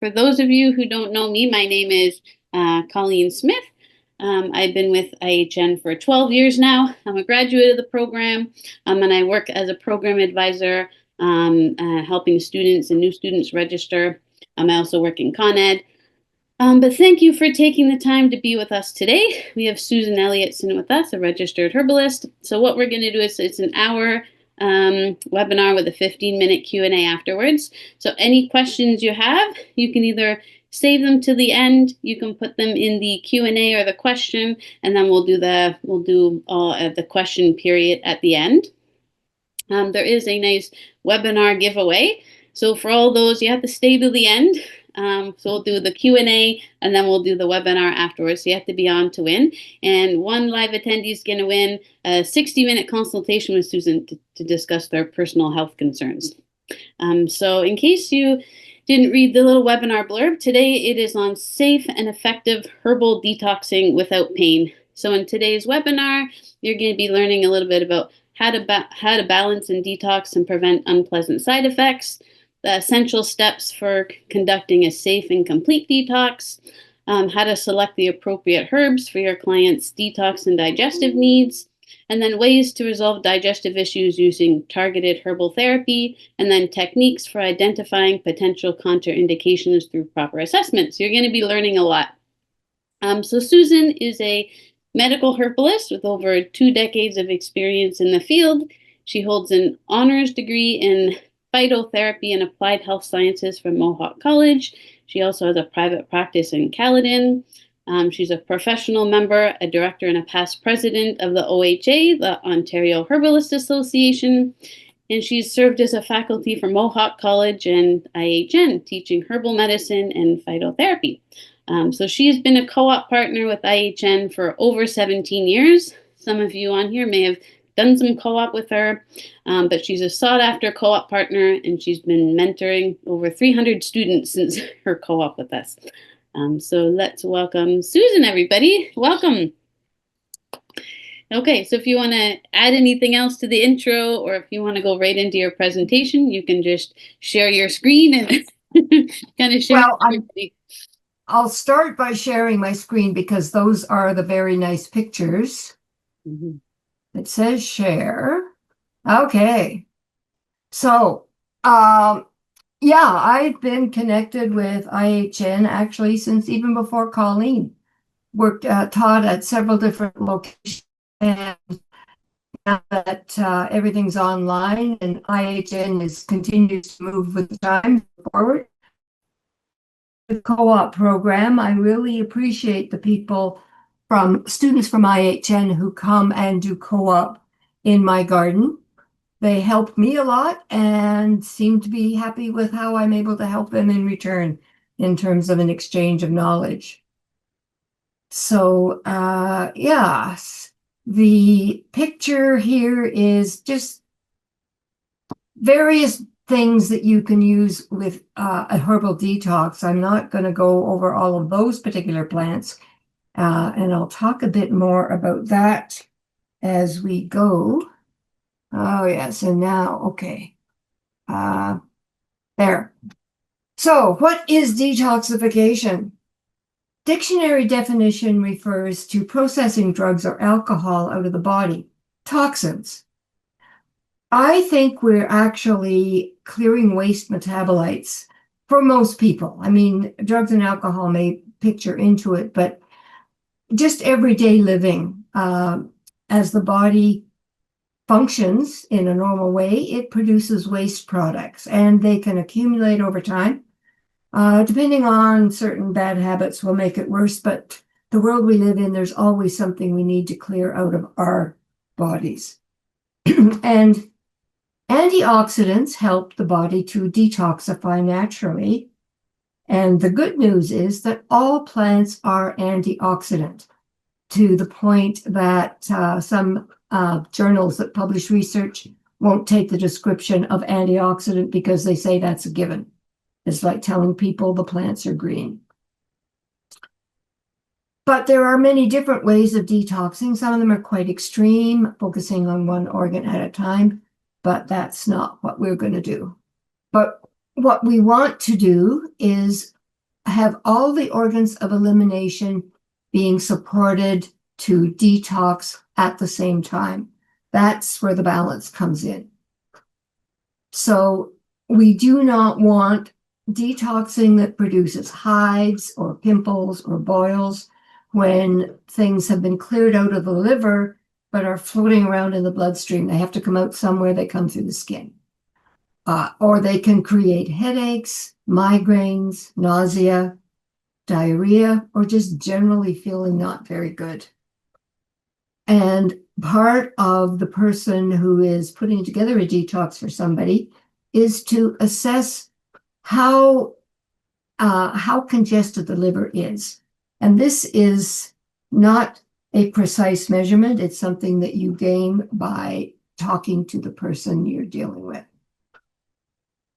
For those of you who don't know me, my name is Colleen Smith. I've been with IHN for 12 years now. I'm a graduate of the program, and I work as a program advisor, helping students and new students register. I also work in Con Ed. But thank you for taking the time to be with us today. We have Susan Elliotson with us, a registered herbalist. So what we're going to do is it's an hour webinar with a 15-minute Q&A afterwards. So any questions you have, you can either save them to the end, you can put them in the Q&A or the question, and then we'll do the question period at the end. There is a nice webinar giveaway. So for all those, you have to stay to the end. So we'll do the Q&A and then we'll do the webinar afterwards. So you have to be on to win. And one live attendee is going to win a 60-minute consultation with Susan to discuss their personal health concerns. So in case you didn't read the little webinar blurb, today it is on safe and effective herbal detoxing without pain. So in today's webinar, you're going to be learning a little bit about how to balance and detox and prevent unpleasant side effects, the essential steps for conducting a safe and complete detox, how to select the appropriate herbs for your client's detox and digestive needs, and then ways to resolve digestive issues using targeted herbal therapy, and then techniques for identifying potential contraindications through proper assessment. So you're going to be learning a lot. So Susan is a medical herbalist with over 2 decades of experience in the field. She holds an honors degree in phytotherapy and applied health sciences from Mohawk College. She also has a private practice in Caledon. She's a professional member, a director, and a past president of the OHA, the Ontario Herbalist Association. And she's served as a faculty for Mohawk College and IHN, teaching herbal medicine and phytotherapy. So she has been a co-op partner with IHN for over 17 years. Some of you on here may have done some co-op with her, but she's a sought-after co-op partner, and she's been mentoring over 300 students since her co-op with us. So let's welcome Susan, everybody. Welcome. Okay, so if you want to add anything else to the intro, or if you want to go right into your presentation, you can just share your screen and kind of share. Well, I'll start by sharing my screen because those are the very nice pictures. Mm-hmm. It says share. Okay. So, yeah, I've been connected with IHN actually since even before Colleen taught at several different locations. And now that everything's online and IHN continues to move with the time forward. The co-op program, I really appreciate the people students from IHN who come and do co-op in my garden. They help me a lot and seem to be happy with how I'm able to help them in return in terms of an exchange of knowledge. So, yeah, the picture here is just various things that you can use with a herbal detox. I'm not going to go over all of those particular plants, and I'll talk a bit more about that as we go. Oh, yes, and now, okay. There. So, what is detoxification? Dictionary definition refers to processing drugs or alcohol out of the body, toxins. I think we're actually clearing waste metabolites for most people. I mean, drugs and alcohol may picture into it, but just everyday living, as the body functions in a normal way, it produces waste products, and they can accumulate over time. Depending on certain bad habits will make it worse, but the world we live in, there's always something we need to clear out of our bodies. And antioxidants help the body to detoxify naturally. And the good news is that all plants are antioxidant, to the point that some journals that publish research won't take the description of antioxidant because they say that's a given. It's like telling people the plants are green. But there are many different ways of detoxing. Some of them are quite extreme, focusing on one organ at a time, but that's not what we're going to do. But what we want to do is have all the organs of elimination being supported to detox at the same time. That's where the balance comes in. So we do not want detoxing that produces hives or pimples or boils when things have been cleared out of the liver but are floating around in the bloodstream. They have to come out somewhere, they come through the skin. Or they can create headaches, migraines, nausea, diarrhea, or just generally feeling not very good. And part of the person who is putting together a detox for somebody is to assess how congested the liver is. And this is not a precise measurement. It's something that you gain by talking to the person you're dealing with.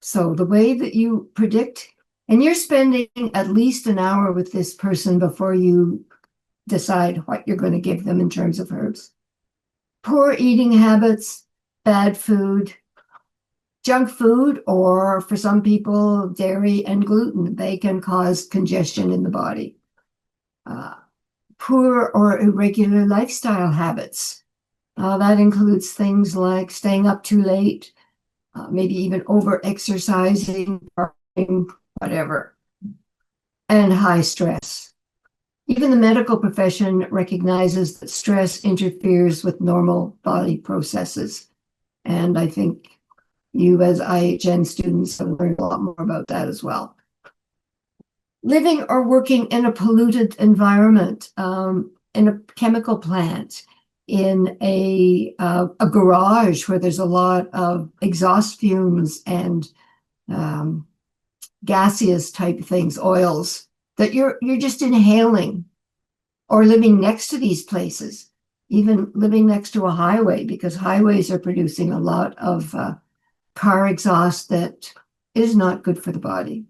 So the way that you predict, and you're spending at least an hour with this person before you decide what you're going to give them in terms of herbs. Poor eating habits, bad food, junk food, or for some people, dairy and gluten, they can cause congestion in the body. Poor or irregular lifestyle habits. That includes things like staying up too late, maybe even over-exercising, whatever, and high stress. Even the medical profession recognizes that stress interferes with normal body processes. And I think you as IHN students have learned a lot more about that as well. Living or working in a polluted environment, in a chemical plant, in a garage where there's a lot of exhaust fumes and gaseous type things, oils, that you're just inhaling, or living next to these places, even living next to a highway, because highways are producing a lot of car exhaust that is not good for the body.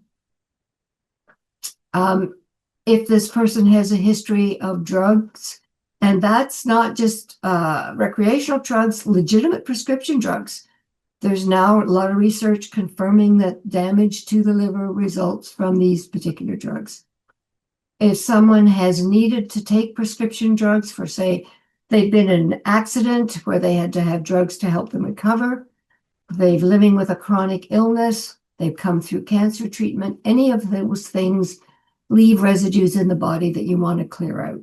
If this person has a history of drugs, and that's not just recreational drugs, legitimate prescription drugs. There's now a lot of research confirming that damage to the liver results from these particular drugs. If someone has needed to take prescription drugs for, say, they've been in an accident where they had to have drugs to help them recover, they're living with a chronic illness, they've come through cancer treatment, any of those things leave residues in the body that you want to clear out.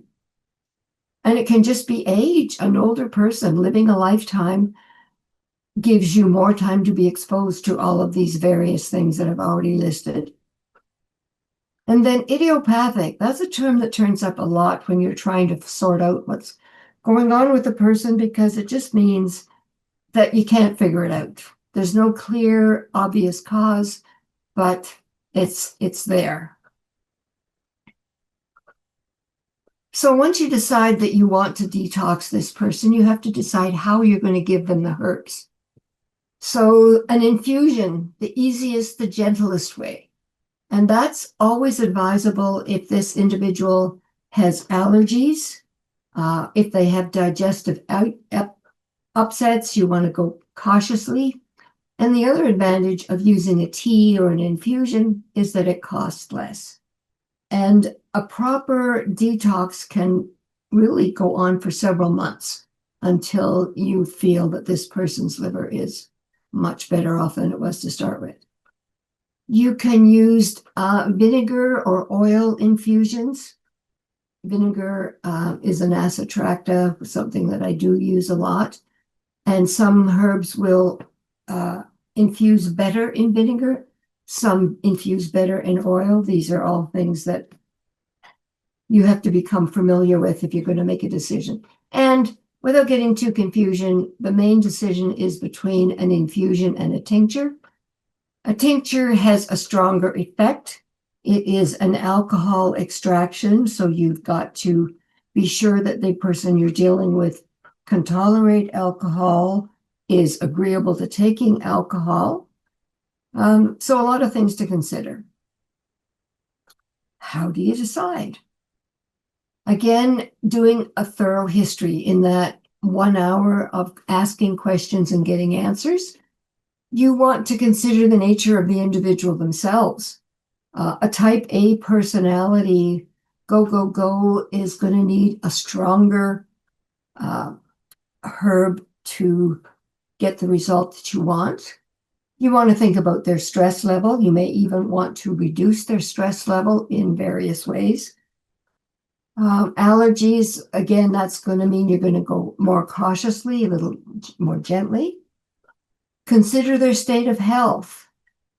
And it can just be age. An older person living a lifetime gives you more time to be exposed to all of these various things that I've already listed. And then idiopathic, that's a term that turns up a lot when you're trying to sort out what's going on with the person, because it just means that you can't figure it out. There's no clear, obvious cause, but it's there. So once you decide that you want to detox this person, you have to decide how you're going to give them the herbs. So an infusion, the easiest, the gentlest way. And that's always advisable if this individual has allergies, if they have digestive upsets, you want to go cautiously. And the other advantage of using a tea or an infusion is that it costs less. And a proper detox can really go on for several months until you feel that this person's liver is much better off than it was to start with. You can use vinegar or oil infusions. Vinegar is an acid attractor, something that I do use a lot. And some herbs will infuse better in vinegar. Some infuse better in oil. These are all things that you have to become familiar with if you're going to make a decision. And without getting too confusion, the main decision is between an infusion and a tincture. A tincture has a stronger effect. It is an alcohol extraction, so you've got to be sure that the person you're dealing with can tolerate alcohol, is agreeable to taking alcohol. So a lot of things to consider. How do you decide? Again, doing a thorough history in that 1 hour of asking questions and getting answers. You want to consider the nature of the individual themselves. A type A personality, go, go, go, is going to need a stronger herb to get the result that you want. You want to think about their stress level. You may even want to reduce their stress level in various ways. Allergies, again, that's going to mean you're going to go more cautiously, a little more gently. Consider their state of health.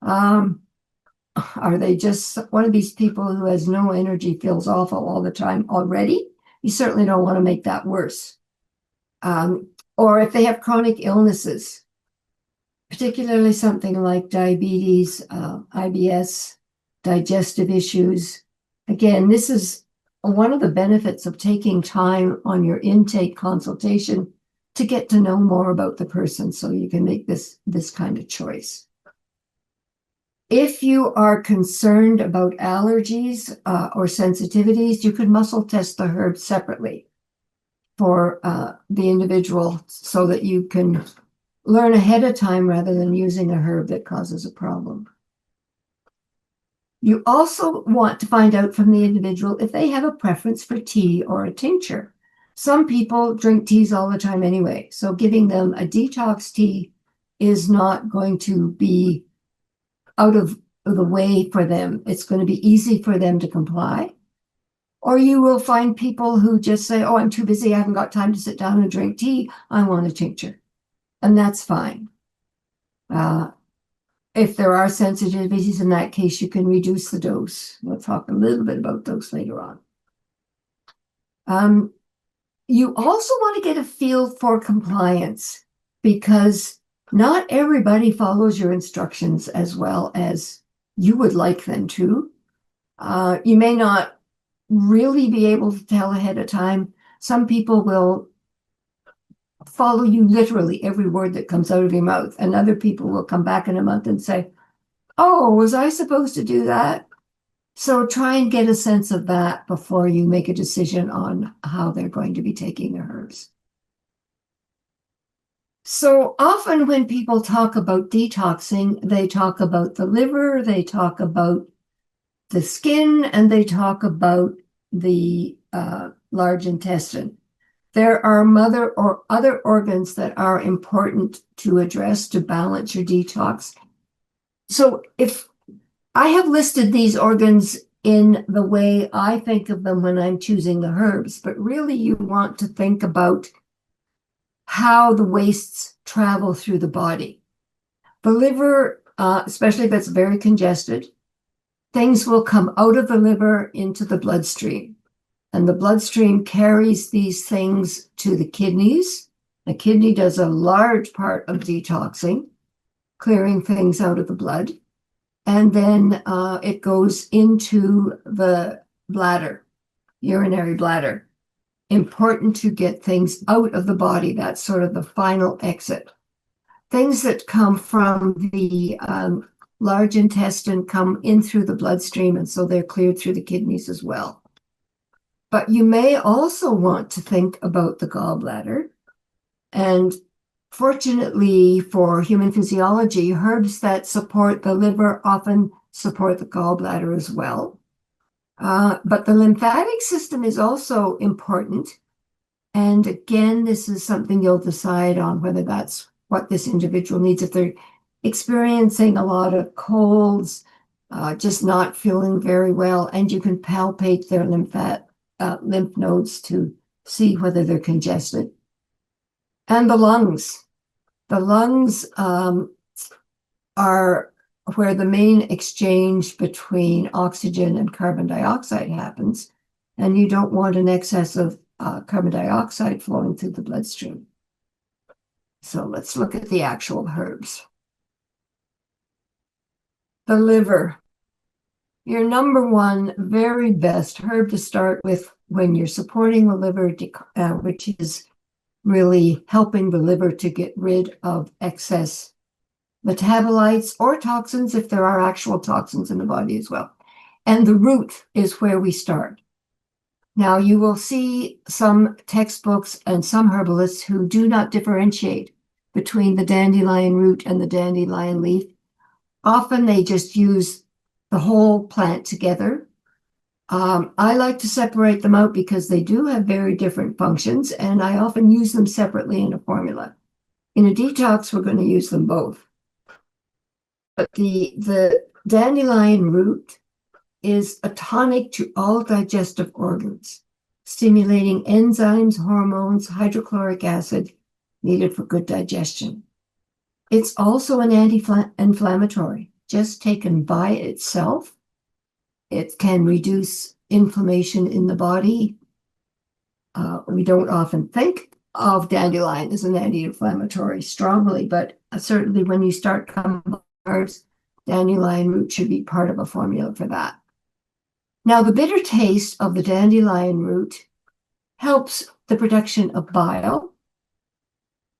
Are they just one of these people who has no energy, feels awful all the time already? You certainly don't want to make that worse. Or if they have chronic illnesses, particularly something like diabetes, IBS, digestive issues. Again, this is one of the benefits of taking time on your intake consultation to get to know more about the person so you can make this kind of choice. If you are concerned about allergies or sensitivities, you could muscle test the herbs separately for the individual so that you can learn ahead of time rather than using a herb that causes a problem. You also want to find out from the individual if they have a preference for tea or a tincture. Some people drink teas all the time anyway, so giving them a detox tea is not going to be out of the way for them. It's going to be easy for them to comply. Or you will find people who just say, oh, I'm too busy. I haven't got time to sit down and drink tea. I want a tincture. And that's fine. If there are sensitivities in that case, you can reduce the dose. We'll talk a little bit about dose later on. You also want to get a feel for compliance because not everybody follows your instructions as well as you would like them to. You may not really be able to tell ahead of time. Some people will follow you literally every word that comes out of your mouth, and other people will come back in a month and say, oh, was I supposed to do that? So try and get a sense of that before you make a decision on how they're going to be taking the herbs. So often when people talk about detoxing, they talk about the liver, they talk about the skin, and they talk about the large intestine. There are mother or other organs that are important to address to balance your detox. So if I have listed these organs in the way I think of them when I'm choosing the herbs, but really you want to think about how the wastes travel through the body. The liver, especially if it's very congested, things will come out of the liver into the bloodstream. And the bloodstream carries these things to the kidneys. The kidney does a large part of detoxing, clearing things out of the blood. And then it goes into the bladder, urinary bladder. Important to get things out of the body. That's sort of the final exit. Things that come from the large intestine come in through the bloodstream, and so they're cleared through the kidneys as well. But you may also want to think about the gallbladder. And fortunately for human physiology, herbs that support the liver often support the gallbladder as well. But the lymphatic system is also important. And again, this is something you'll decide on whether that's what this individual needs. If they're experiencing a lot of colds, just not feeling very well, and you can palpate their lymph nodes to see whether they're congested. And the lungs. The lungs are where the main exchange between oxygen and carbon dioxide happens, and you don't want an excess of carbon dioxide flowing through the bloodstream. So let's look at the actual herbs. The liver. Your number one very best herb to start with when you're supporting the liver, which is really helping the liver to get rid of excess metabolites or toxins if there are actual toxins in the body as well. And the root is where we start. Now, you will see some textbooks and some herbalists who do not differentiate between the dandelion root and the dandelion leaf. Often they just use the whole plant together. I like to separate them out because they do have very different functions, and I often use them separately in a formula. In a detox, we're going to use them both. But the dandelion root is a tonic to all digestive organs, stimulating enzymes, hormones, hydrochloric acid needed for good digestion. It's also an anti-inflammatory. Just taken by itself, it can reduce inflammation in the body. We don't often think of dandelion as an anti-inflammatory strongly, but certainly when you start coming to carbs, dandelion root should be part of a formula for that. Now, the bitter taste of the dandelion root helps the production of bile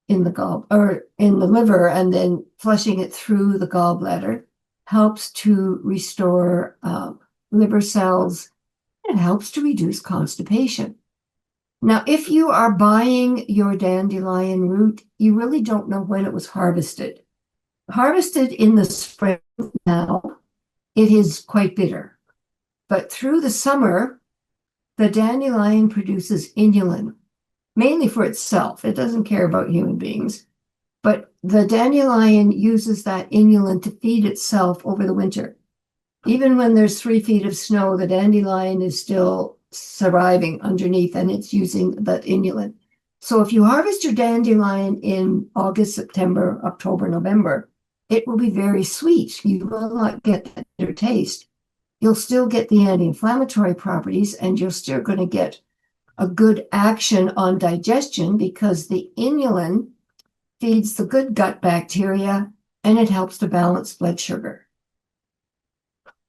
in the liver, and then flushing it through the gallbladder helps to restore liver cells. It helps to reduce constipation. Now, if you are buying your dandelion root, you really don't know when it was harvested. Harvested in the spring now, it is quite bitter. But through the summer, the dandelion produces inulin, mainly for itself. It doesn't care about human beings. But the dandelion uses that inulin to feed itself over the winter. Even when there's 3 feet of snow, the dandelion is still surviving underneath, and it's using that inulin. So if you harvest your dandelion in August, September, October, November, it will be very sweet. You will not get that bitter taste. You'll still get the anti-inflammatory properties, and you're still going to get a good action on digestion because the inulin feeds the good gut bacteria and it helps to balance blood sugar.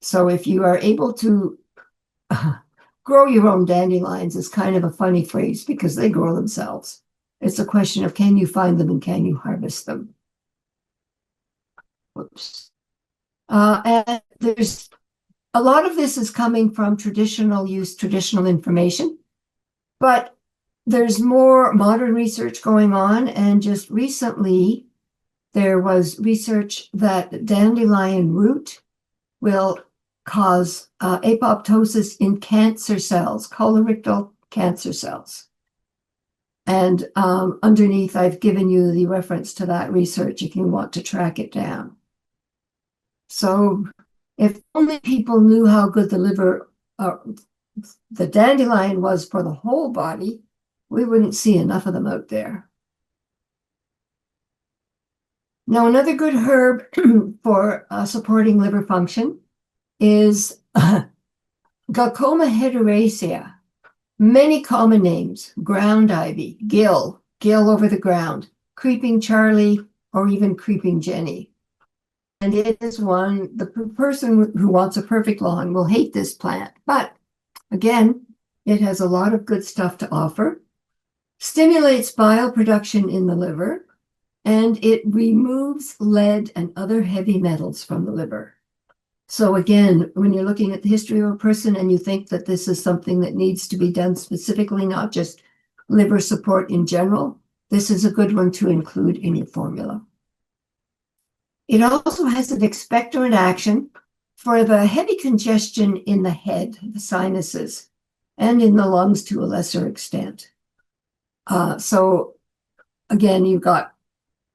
So if you are able to grow your own dandelions, is kind of a funny phrase because they grow themselves. It's a question of, can you find them and can you harvest them? Whoops. And there's a lot of this is coming from traditional information, but there's more modern research going on. And just recently, there was research that dandelion root will cause apoptosis in cancer cells, colorectal cancer cells. And underneath, I've given you the reference to that research if you want to track it down. So if only people knew how good the dandelion was for the whole body, we wouldn't see enough of them out there. Now, another good herb for supporting liver function is Glaucoma heteracea. Many common names: ground ivy, gill over the ground, creeping Charlie, or even creeping Jenny. And it is one, the person who wants a perfect lawn will hate this plant. But again, it has a lot of good stuff to offer, stimulates bile production in the liver, and it removes lead and other heavy metals from the liver. So again, when you're looking at the history of a person and you think that this is something that needs to be done specifically, not just liver support in general, this is a good one to include in your formula. It also has an expectorant action for the heavy congestion in the head, the sinuses, and in the lungs to a lesser extent. So again, you've got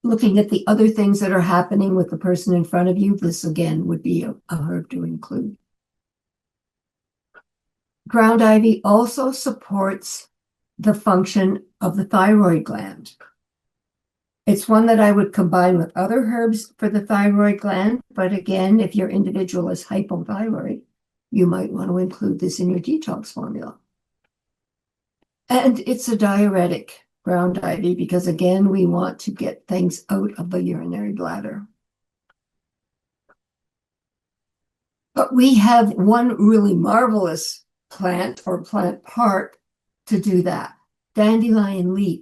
looking at the other things that are happening with the person in front of you, this again would be a herb to include. Ground ivy also supports the function of the thyroid gland. It's one that I would combine with other herbs for the thyroid gland, but again, if your individual is hypothyroid, you might want to include this in your detox formula. And it's a diuretic, ground ivy, because again, we want to get things out of the urinary bladder. But we have one really marvelous plant or plant part to do that: dandelion leaf.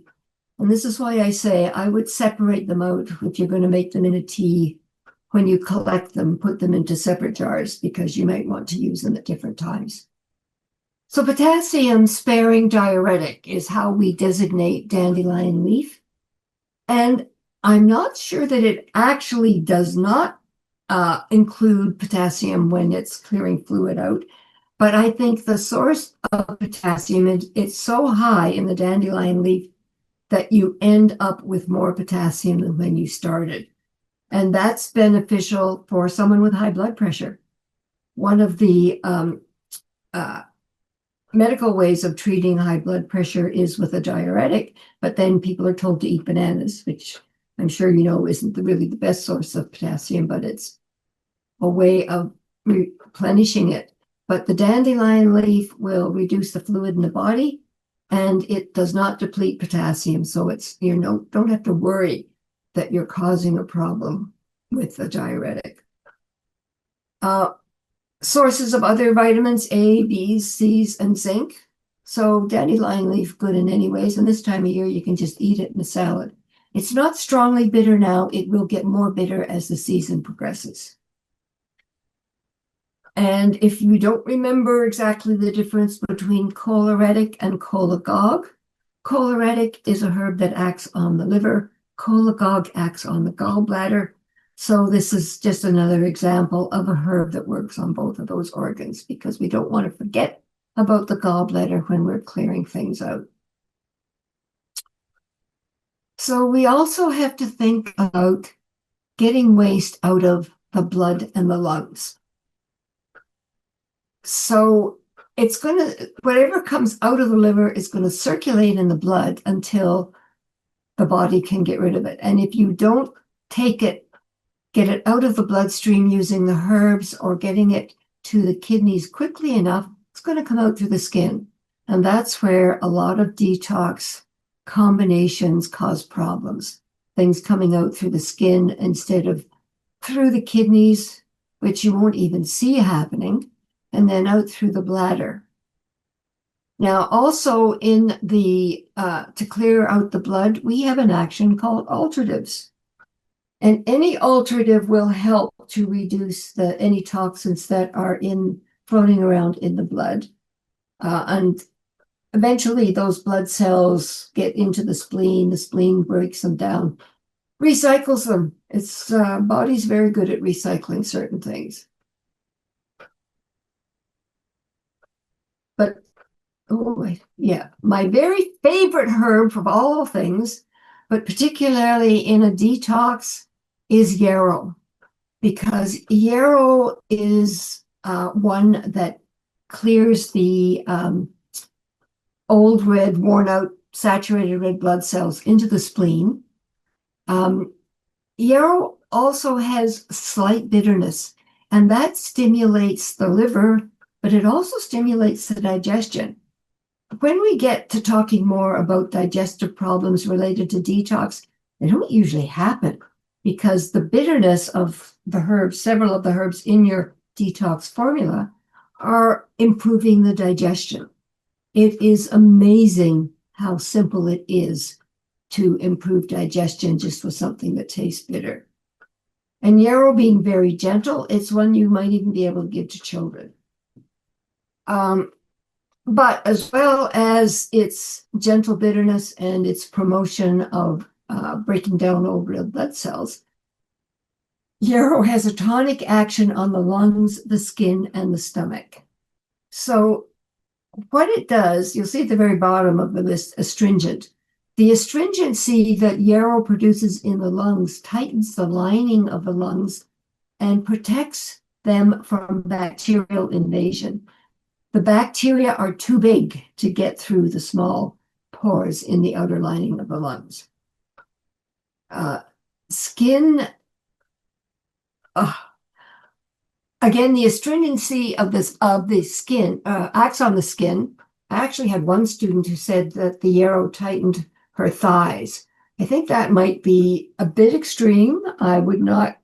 And this is why I say I would separate them out if you're going to make them in a tea. When you collect them, put them into separate jars because you might want to use them at different times. So potassium-sparing diuretic is how we designate dandelion leaf. And I'm not sure that it actually does not include potassium when it's clearing fluid out. But I think the source of potassium, it's so high in the dandelion leaf that you end up with more potassium than when you started. And that's beneficial for someone with high blood pressure. One of the medical ways of treating high blood pressure is with a diuretic, but then people are told to eat bananas, which I'm sure you know isn't really the best source of potassium, but it's a way of replenishing it. But the dandelion leaf will reduce the fluid in the body, and it does not deplete potassium. So it's, don't have to worry that you're causing a problem with the diuretic. Sources of other vitamins: A, B, C's, and zinc. So dandelion leaf good in any ways, and this time of year you can just eat it in a salad. It's not strongly bitter now. It will get more bitter as the season progresses. And if you don't remember exactly the difference between choleretic and cholagogue, choleretic is a herb that acts on the liver. Cholagogue acts on the gallbladder. So this is just another example of a herb that works on both of those organs, because we don't want to forget about the gallbladder when we're clearing things out. So we also have to think about getting waste out of the blood and the lungs. So it's whatever comes out of the liver is going to circulate in the blood until the body can get rid of it. And if you don't get it out of the bloodstream using the herbs or getting it to the kidneys quickly enough, it's going to come out through the skin. And that's where a lot of detox combinations cause problems. Things coming out through the skin instead of through the kidneys, which you won't even see happening, and then out through the bladder. Now, also in the to clear out the blood, we have an action called alteratives. And any alterative will help to reduce any toxins that are floating around in the blood. And eventually those blood cells get into the spleen breaks them down, recycles them. Its body's very good at recycling certain things. But, my very favorite herb of all things, but particularly in a detox, is yarrow, because yarrow is one that clears the old red, worn out, saturated red blood cells into the spleen. Yarrow also has slight bitterness, and that stimulates the liver, but it also stimulates the digestion. When we get to talking more about digestive problems related to detox, they don't usually happen because the bitterness of the herbs, several of the herbs in your detox formula, are improving the digestion. It is amazing how simple it is to improve digestion just with something that tastes bitter. And yarrow being very gentle, it's one you might even be able to give to children. But as well as its gentle bitterness and its promotion of breaking down old red blood cells, yarrow has a tonic action on the lungs, the skin, and the stomach. So what it does, you'll see at the very bottom of the list, astringent. The astringency that yarrow produces in the lungs tightens the lining of the lungs and protects them from bacterial invasion. The bacteria are too big to get through the small pores in the outer lining of the lungs. Skin, again, the astringency of the skin acts on the skin. I actually had one student who said that the yarrow tightened her thighs. I think that might be a bit extreme. I would not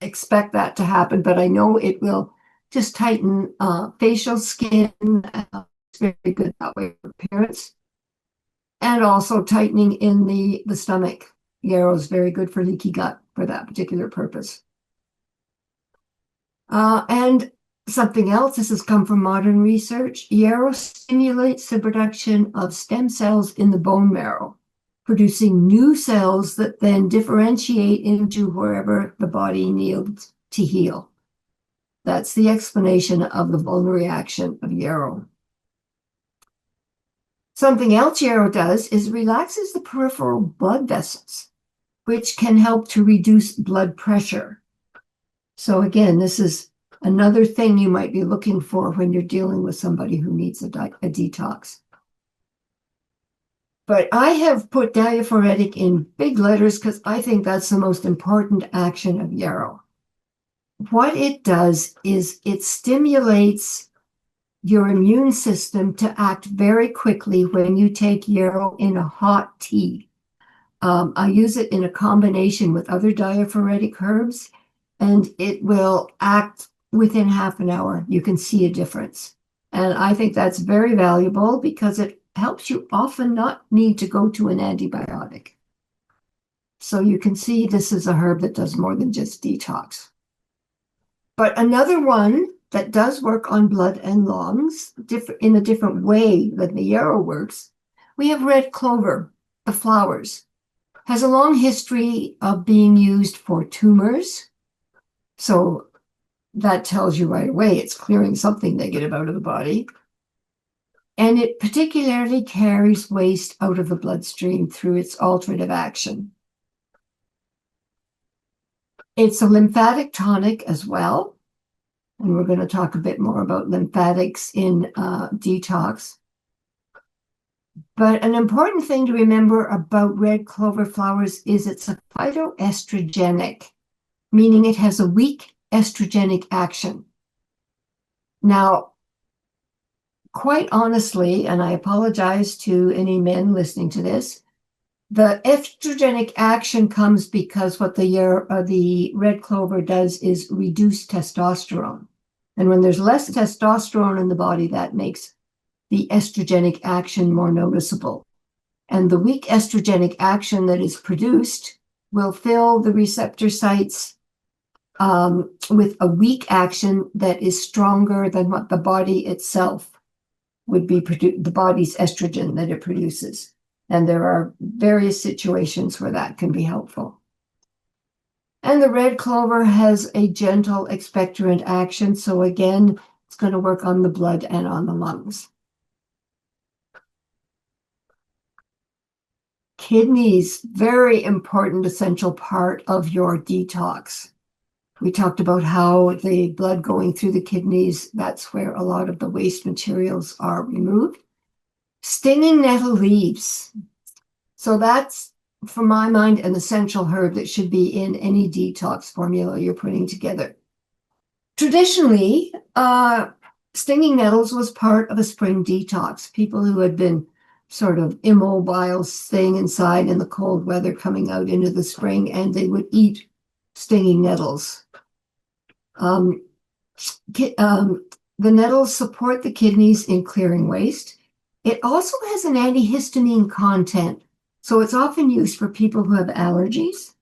expect that to happen, but I know it will just tighten facial skin. It's very good that way for parents. And also tightening in the stomach. Yarrow is very good for leaky gut for that particular purpose. And something else, this has come from modern research, yarrow stimulates the production of stem cells in the bone marrow, producing new cells that then differentiate into wherever the body needs to heal. That's the explanation of the vulnerary action of yarrow. Something else yarrow does is relaxes the peripheral blood vessels, which can help to reduce blood pressure. So again, this is another thing you might be looking for when you're dealing with somebody who needs a detox. But I have put diaphoretic in big letters because I think that's the most important action of yarrow. What it does is it stimulates your immune system to act very quickly when you take yarrow in a hot tea. I use it in a combination with other diaphoretic herbs, and it will act within half an hour. You can see a difference. And I think that's very valuable because it helps you often not need to go to an antibiotic. So you can see this is a herb that does more than just detox. But another one that does work on blood and lungs in a different way than the yarrow works, we have red clover, the flowers. Has a long history of being used for tumors. So that tells you right away it's clearing something negative out of the body. And it particularly carries waste out of the bloodstream through its alterative action. It's a lymphatic tonic as well. And we're going to talk a bit more about lymphatics in detox. But an important thing to remember about red clover flowers is it's a phytoestrogenic, meaning it has a weak estrogenic action. Now, quite honestly, and I apologize to any men listening to this, the estrogenic action comes because what the red clover does is reduce testosterone. And when there's less testosterone in the body, that makes the estrogenic action more noticeable. And the weak estrogenic action that is produced will fill the receptor sites with a weak action that is stronger than what the body itself would be, the body's estrogen that it produces. And there are various situations where that can be helpful. And the red clover has a gentle expectorant action. So again, it's going to work on the blood and on the lungs. Kidneys, very important, essential part of your detox. We talked about how the blood going through the kidneys, that's where a lot of the waste materials are removed. Stinging nettle leaves. So that's, for my mind, an essential herb that should be in any detox formula you're putting together. Traditionally, stinging nettles was part of a spring detox. People who had been sort of immobile, staying inside in the cold weather, coming out into the spring, and they would eat stinging nettles. The nettles support the kidneys in clearing waste. It also has an antihistamine content, so it's often used for people who have allergies.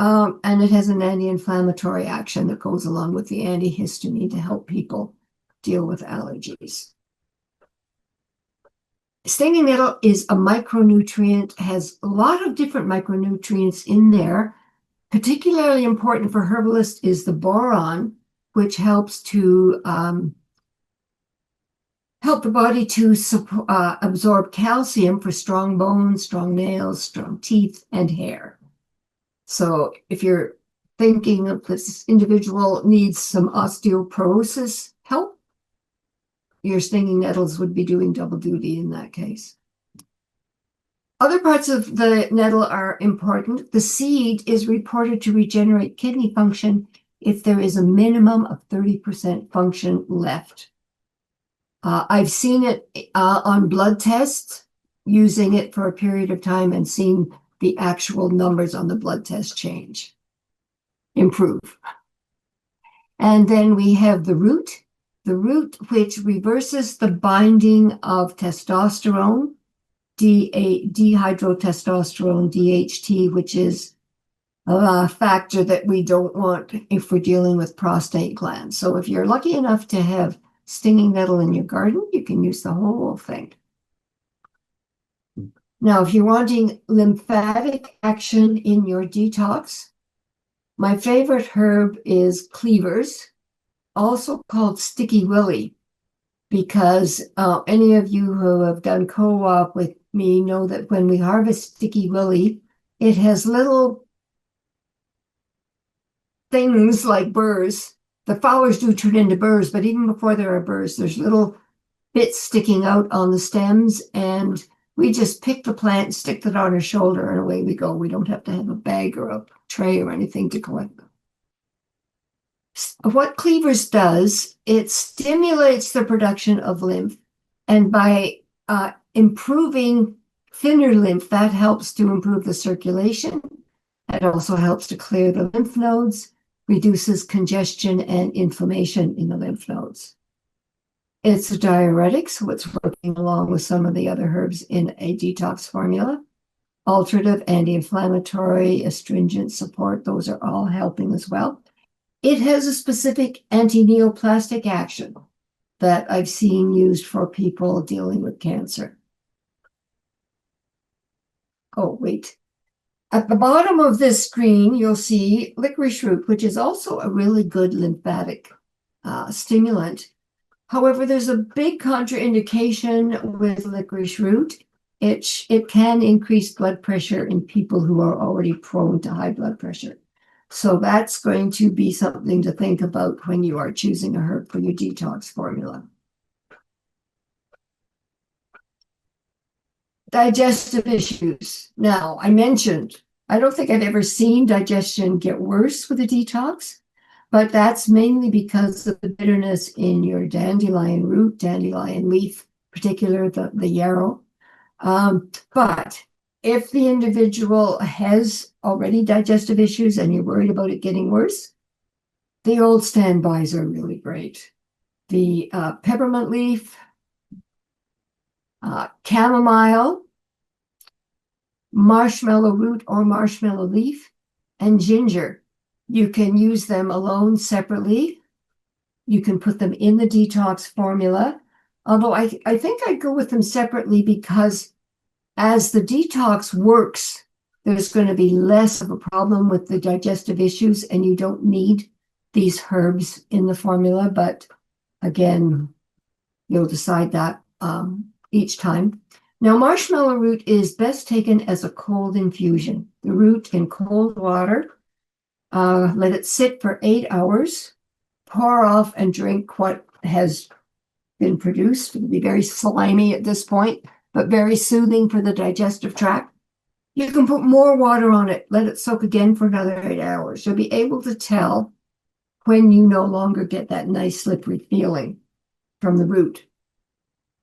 And it has an anti-inflammatory action that goes along with the antihistamine to help people deal with allergies. Stinging nettle is a micronutrient, has a lot of different micronutrients in there. Particularly important for Herbalist is the boron, which helps to help the body to absorb calcium for strong bones, strong nails, strong teeth, and hair. So if you're thinking of this individual needs some osteoporosis help, your stinging nettles would be doing double duty in that case. Other parts of the nettle are important. The seed is reported to regenerate kidney function if there is a minimum of 30% function left. I've seen it on blood tests, using it for a period of time and seen the actual numbers on the blood test change, improve. And then we have the root which reverses the binding of testosterone, dehydrotestosterone, DHT, which is a factor that we don't want if we're dealing with prostate glands. So if you're lucky enough to have stinging nettle in your garden, you can use the whole thing. Now, if you're wanting lymphatic action in your detox, My favorite herb is cleavers, also called sticky willy, because any of you who have done co-op with me know that when we harvest sticky willy, it has little things like burrs. The flowers do turn into burrs, but even before there are burrs, there's little bits sticking out on the stems, and we just pick the plant, stick it on our shoulder, and away we go. We don't have to have a bag or a tray or anything to collect them. What cleavers does, it stimulates the production of lymph, and by improving thinner lymph, that helps to improve the circulation. It also helps to clear the lymph nodes, reduces congestion and inflammation in the lymph nodes. It's a diuretic, so it's working along with some of the other herbs in a detox formula. Ulcerative, anti-inflammatory, astringent support, those are all helping as well. It has a specific anti-neoplastic action that I've seen used for people dealing with cancer. Oh, wait. At the bottom of this screen, you'll see licorice root, which is also a really good lymphatic stimulant. However, there's a big contraindication with licorice root. It can increase blood pressure in people who are already prone to high blood pressure. So that's going to be something to think about when you are choosing a herb for your detox formula. Digestive issues. Now, I mentioned, I don't think I've ever seen digestion get worse with a detox, but that's mainly because of the bitterness in your dandelion root, dandelion leaf, particularly the yarrow. But if the individual has already digestive issues and you're worried about it getting worse, the old standbys are really great. The peppermint leaf, chamomile, marshmallow root or marshmallow leaf, and ginger. You can use them alone separately. You can put them in the detox formula. Although I think I'd go with them separately because as the detox works, there's going to be less of a problem with the digestive issues, and you don't need these herbs in the formula. But again, you'll decide that each time. Now, marshmallow root is best taken as a cold infusion. The root in cold water, let it sit for 8 hours, pour off and drink what has been produced. It'll be very slimy at this point, but very soothing for the digestive tract. You can put more water on it, let it soak again for another 8 hours. You'll be able to tell when you no longer get that nice slippery feeling from the root.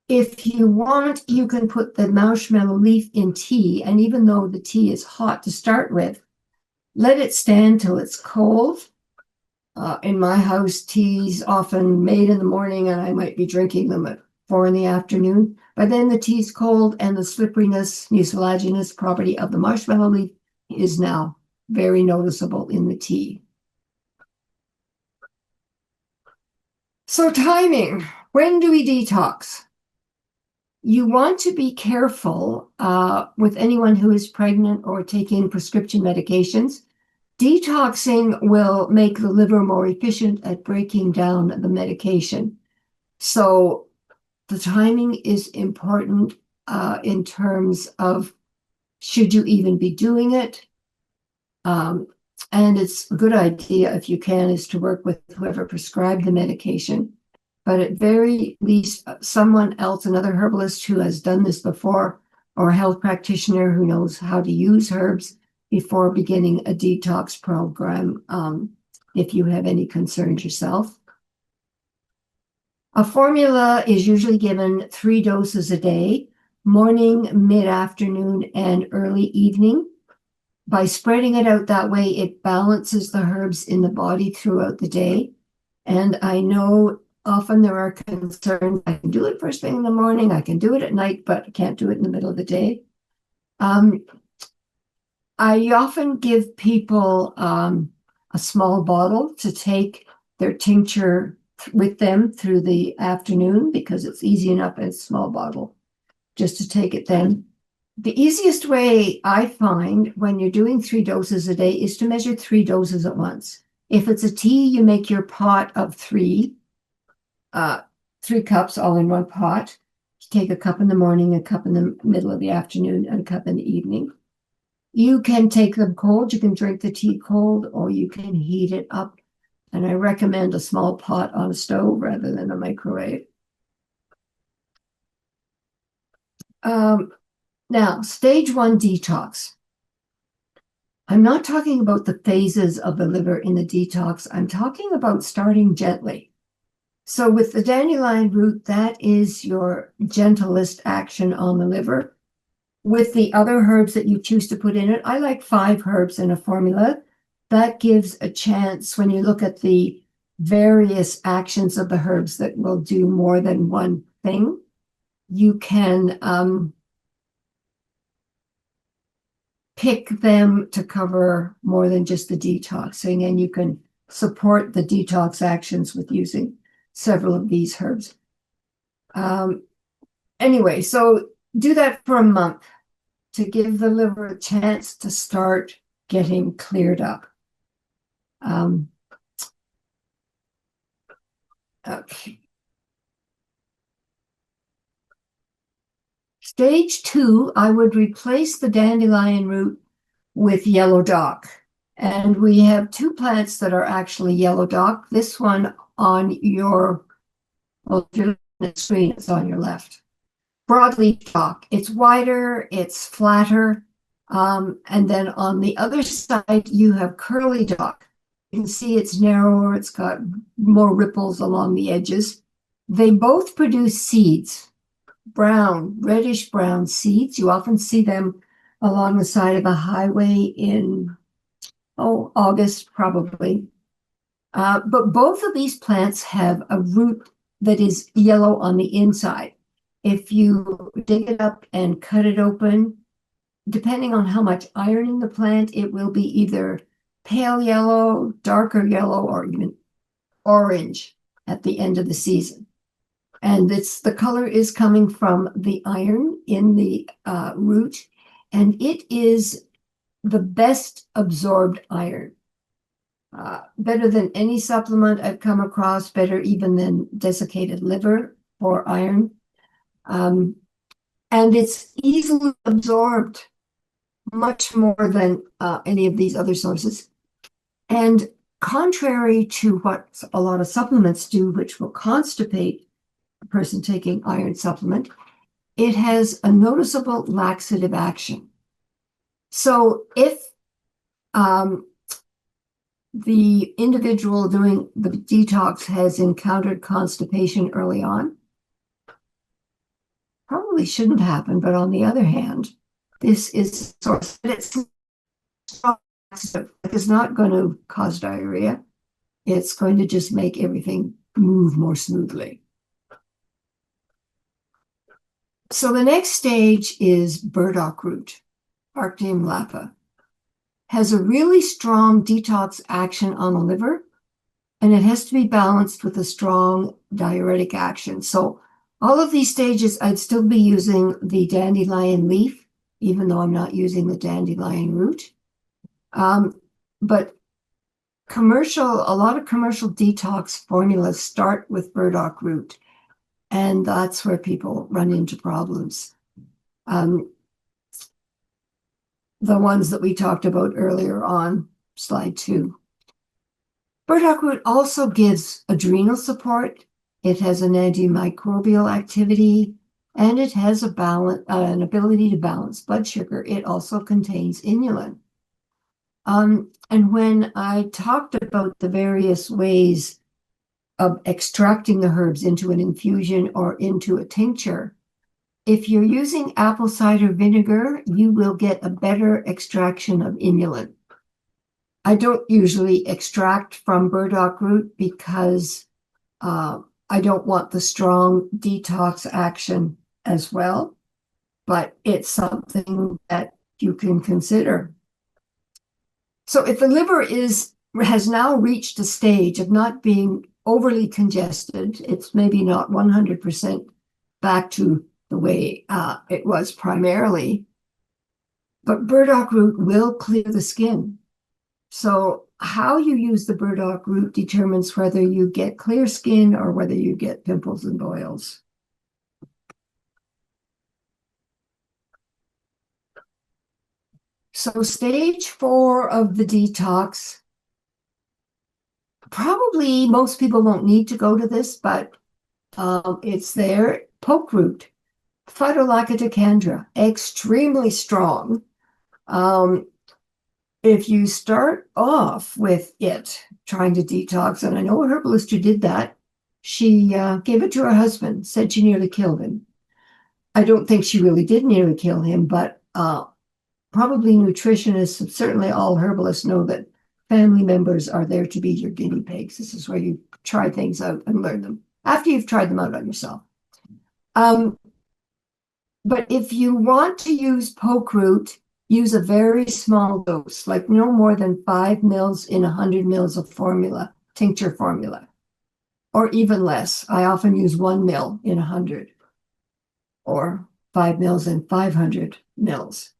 If you want, you can put the marshmallow leaf in tea, and even though the tea is hot to start with, let it stand till it's cold. In my house, tea's often made in the morning, and I might be drinking them at 4 in the afternoon. But then the tea's cold, and the slipperiness, mucilaginous property of the marshmallow leaf is now very noticeable in the tea. So timing, when do we detox? You want to be careful with anyone who is pregnant or taking prescription medications. Detoxing will make the liver more efficient at breaking down the medication. So the timing is important in terms of should you even be doing it. And it's a good idea, if you can, is to work with whoever prescribed the medication. But at very least, someone else, another herbalist who has done this before, or a health practitioner who knows how to use herbs before beginning a detox program, if you have any concerns yourself. A formula is usually given 3 doses a day, morning, mid-afternoon, and early evening. By spreading it out that way, it balances the herbs in the body throughout the day. And I know often there are concerns. I can do it first thing in the morning, I can do it at night, but I can't do it in the middle of the day. I often give people a small bottle to take their tincture with them through the afternoon because it's easy enough in a small bottle just to take it then. The easiest way I find when you're doing 3 doses a day is to measure 3 doses at once. If it's a tea, you make your pot of three 3 cups all in one pot. You take a cup in the morning, a cup in the middle of the afternoon, and a cup in the evening. You can take them cold. You can drink the tea cold, or you can heat it up. And I recommend a small pot on a stove rather than a microwave. Now, stage 1 detox. I'm not talking about the phases of the liver in the detox. I'm talking about starting gently. So with the dandelion root, that is your gentlest action on the liver. With the other herbs that you choose to put in it, I like 5 herbs in a formula. That gives a chance when you look at the various actions of the herbs that will do more than one thing. You can pick them to cover more than just the detoxing, and you can support the detox actions with using several of these herbs. Anyway, so do that for a month to give the liver a chance to start getting cleared up. Okay. Stage 2, I would replace the dandelion root with yellow dock. And we have 2 plants that are actually yellow dock. This one on your, well, if you're looking at the screen, it's on your left. Broadleaf dock. It's wider, it's flatter. And then on the other side, you have curly dock. You can see it's narrower, it's got more ripples along the edges. They both produce seeds. Brown, reddish brown seeds. You often see them along the side of a highway in, August probably. But both of these plants have a root that is yellow on the inside. If you dig it up and cut it open, depending on how much iron in the plant, it will be either pale yellow, darker yellow, or even orange at the end of the season. And the color is coming from the iron in the root, and it is the best absorbed iron. Better than any supplement I've come across, better even than desiccated liver for iron. And it's easily absorbed, much more than any of these other sources. And contrary to what a lot of supplements do, which will constipate a person taking iron supplement, it has a noticeable laxative action. So if the individual doing the detox has encountered constipation early on, probably shouldn't happen, but on the other hand, this is a source that it's not going to cause diarrhea. It's going to just make everything move more smoothly. So the next stage is burdock root, Arctium lapa. Has a really strong detox action on the liver, and it has to be balanced with a strong diuretic action. So all of these stages, I'd still be using the dandelion leaf, even though I'm not using the dandelion root. But a lot of commercial detox formulas start with burdock root, and that's where people run into problems. The ones that we talked about earlier on slide 2. Burdock root also gives adrenal support. It has an antimicrobial activity, and it has an ability to balance blood sugar. It also contains inulin. And when I talked about the various ways of extracting the herbs into an infusion or into a tincture, if you're using apple cider vinegar, you will get a better extraction of inulin. I don't usually extract from burdock root because I don't want the strong detox action as well, but it's something that you can consider. So if the liver has now reached a stage of not being overly congested, it's maybe not 100% back to the way it was primarily, but burdock root will clear the skin. So how you use the burdock root determines whether you get clear skin or whether you get pimples and boils. So stage 4 of the detox, probably most people won't need to go to this, but it's there. Poke root, Phytolacca, extremely strong. If you start off with it trying to detox, and I know a herbalist who did that, she gave it to her husband, said she nearly killed him. I don't think she really did nearly kill him, but probably nutritionists, certainly all herbalists know that family members are there to be your guinea pigs. This is where you try things out and learn them after you've tried them out on yourself. But if you want to use poke root, use a very small dose, like no more than 5 mils in 100 mils of formula, tincture formula, or even less. I often use 1 mil in 100 or 5 mils in 500 mils.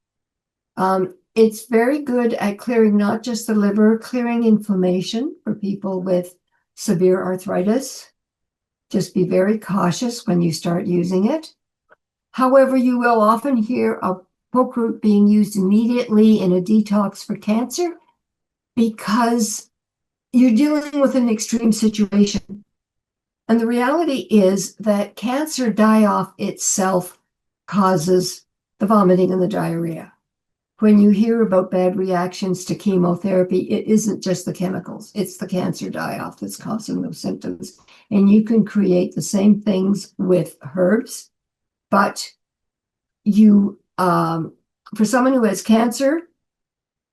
It's very good at clearing not just the liver, clearing inflammation for people with severe arthritis. Just be very cautious when you start using it. However, you will often hear of poke root being used immediately in a detox for cancer because you're dealing with an extreme situation. And the reality is that cancer die-off itself causes the vomiting and the diarrhea. When you hear about bad reactions to chemotherapy, it isn't just the chemicals, it's the cancer die-off that's causing those symptoms. And you can create the same things with herbs, but you, for someone who has cancer,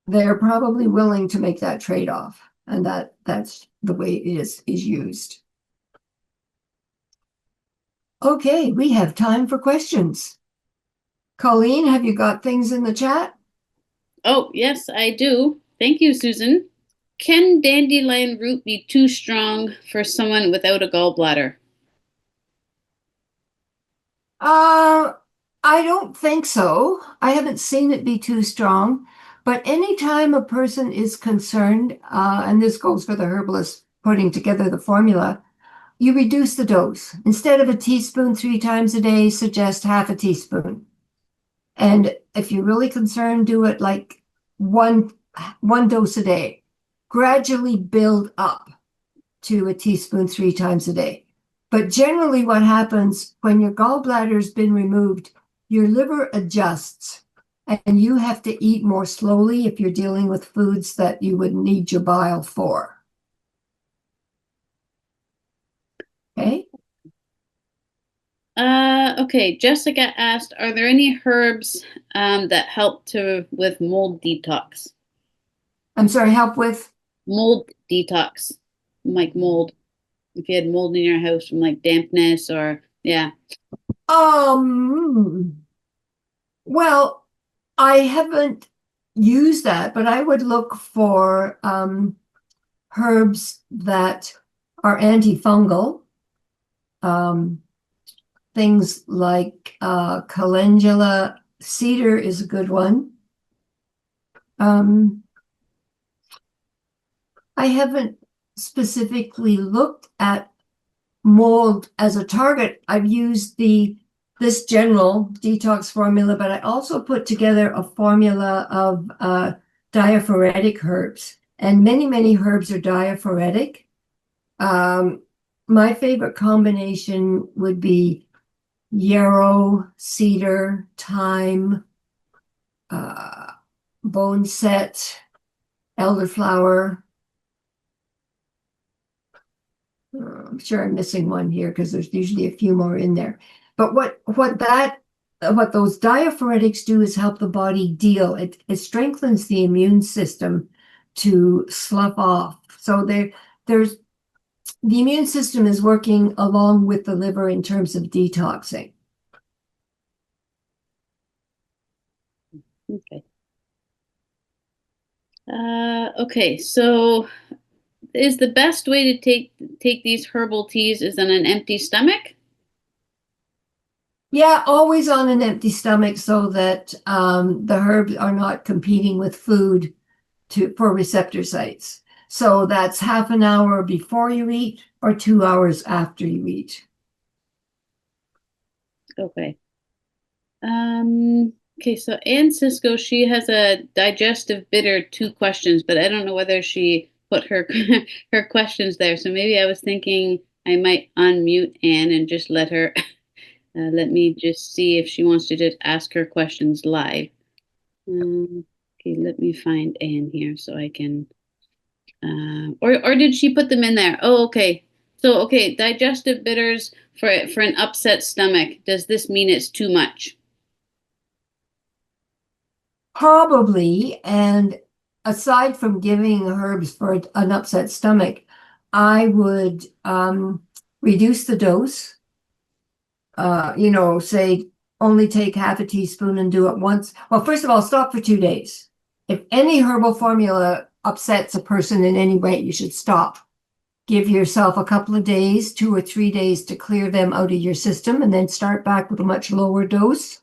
they're probably willing to make that trade-off, and that's the way it is used. Okay, we have time for questions. Colleen, have you got things in the chat? Oh, yes, I do. Thank you, Susan. Can dandelion root be too strong for someone without a gallbladder? I don't think so. I haven't seen it be too strong. But anytime a person is concerned, and this goes for the herbalist putting together the formula, you reduce the dose. Instead of a teaspoon 3 times a day, suggest half a teaspoon. And if you're really concerned, do it like one dose a day. Gradually build up to a teaspoon 3 times a day. But generally what happens when your gallbladder's been removed, your liver adjusts and you have to eat more slowly if you're dealing with foods that you would need your bile for. Okay? Okay, Jessica asked, are there any herbs that help with mold detox? I'm sorry, help with? Mold detox, like mold. If you had mold in your house from like dampness or, yeah. Well, I haven't used that, but I would look for herbs that are antifungal. Things like calendula, cedar is a good one. I haven't specifically looked at mold as a target. I've used this general detox formula, but I also put together a formula of diaphoretic herbs, and many herbs are diaphoretic. My favorite combination would be yarrow, cedar, thyme, boneset, elderflower. I'm sure I'm missing one here because there's usually a few more in there. But what those diaphoretics do is help the body deal. It strengthens the immune system to slough off. So there's the immune system is working along with the liver in terms of detoxing. Okay. Okay, so is the best way to take these herbal teas is on an empty stomach? Yeah, always on an empty stomach so that the herbs are not competing with food for receptor sites. So that's half an hour before you eat or 2 hours after you eat. Okay. Okay, so Ann Cisco, she has a digestive bitter 2 questions, but I don't know whether she put her her questions there. So maybe I was thinking I might unmute Ann and just let her let me just see if she wants to just ask her questions live. Okay, let me find Ann here so I can or did she put them in there? Oh, okay. So okay, digestive bitters for an upset stomach. Does this mean it's too much? Probably, and aside from giving herbs for an upset stomach, I would reduce the dose. Say only take half a teaspoon and do it once. Well, first of all, stop for 2 days. If any herbal formula upsets a person in any way, you should stop. Give yourself a couple of days, 2 or 3 days to clear them out of your system, and then start back with a much lower dose.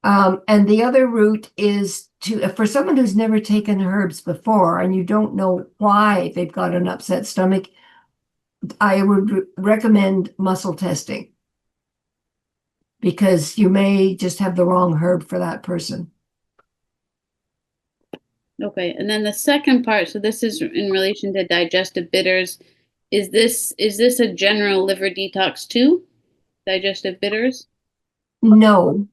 And the other route is for someone who's never taken herbs before and you don't know why they've got an upset stomach, I would recommend muscle testing because you may just have the wrong herb for that person. Okay, and then the second part, so this is in relation to digestive bitters. Is this a general liver detox too? Digestive bitters? No.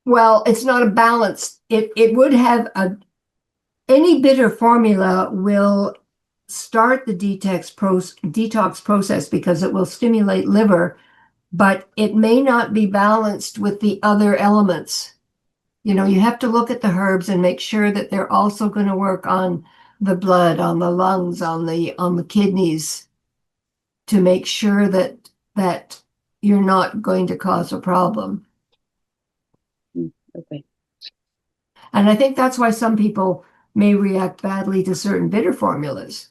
Well, it's not a balance. It would have any bitter formula will start the detox process because it will stimulate liver, but it may not be balanced with the other elements. You have to look at the herbs and make sure that they're also going to work on the blood, on the lungs, on the kidneys to make sure that you're not going to cause a problem. Okay. And I think that's why some people may react badly to certain bitter formulas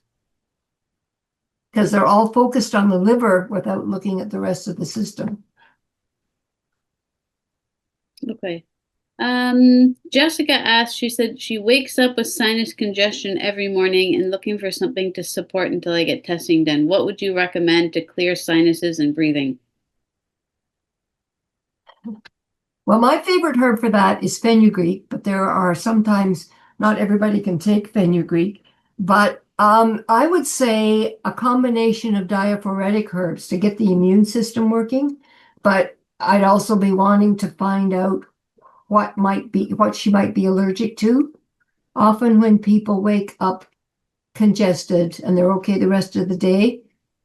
because they're all focused on the liver without looking at the rest of the system. Okay. Jessica asked, she said she wakes up with sinus congestion every morning and looking for something to support until I get testing done. What would you recommend to clear sinuses and breathing? Well, my favorite herb for that is fenugreek, but there are sometimes not everybody can take fenugreek. But I would say a combination of diaphoretic herbs to get the immune system working. But I'd also be wanting to find out what she might be allergic to. Often when people wake up congested and they're okay the rest of the day,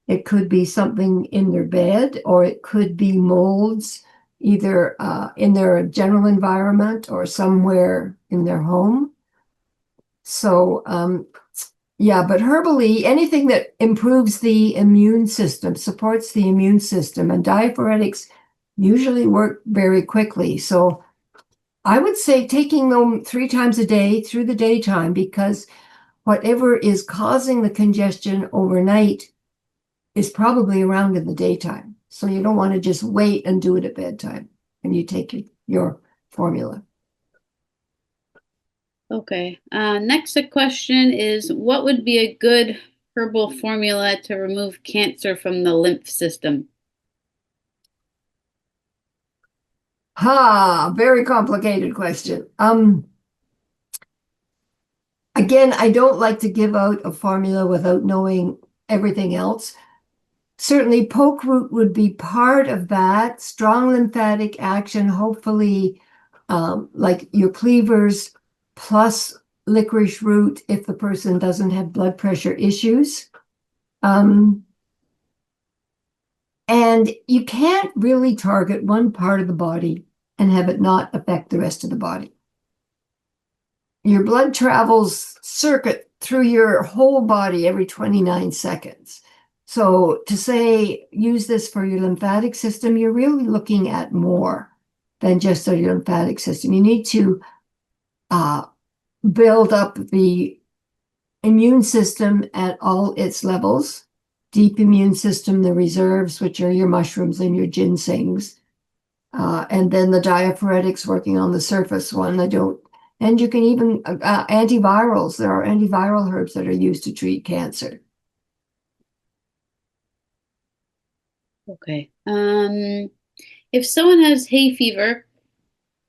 it could be something in their bed or it could be molds, either in their general environment or somewhere in their home. So, yeah, but herbally, anything that improves the immune system, supports the immune system, and diaphoretics usually work very quickly. So I would say taking them 3 times a day through the daytime because whatever is causing the congestion overnight is probably around in the daytime. So you don't want to just wait and do it at bedtime when you take your formula. Okay. Next question is, what would be a good herbal formula to remove cancer from the lymph system? Very complicated question. Again, I don't like to give out a formula without knowing everything else. Certainly, poke root would be part of that. Strong lymphatic action, hopefully, like your cleavers plus licorice root if the person doesn't have blood pressure issues. And you can't really target one part of the body and have it not affect the rest of the body. Your blood travels circuit through your whole body every 29 seconds. So to say use this for your lymphatic system, you're really looking at more than just your lymphatic system. You need to build up the immune system at all its levels. deep immune system, the reserves, which are your mushrooms and your ginsengs. And then the diaphoretics working on the surface one. And you can even, antivirals, there are antiviral herbs that are used to treat cancer. Okay. If someone has hay fever,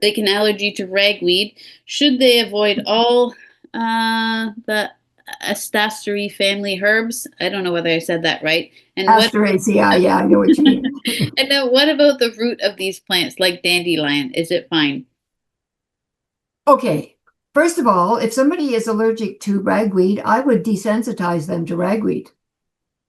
like an allergy to ragweed, should they avoid all the Astaceae family herbs? I don't know whether I said that right. And what Asteraceae, yeah, I know what you mean. and then what about the root of these plants, like dandelion? Is it fine? Okay, first of all, if somebody is allergic to ragweed, I would desensitize them to ragweed.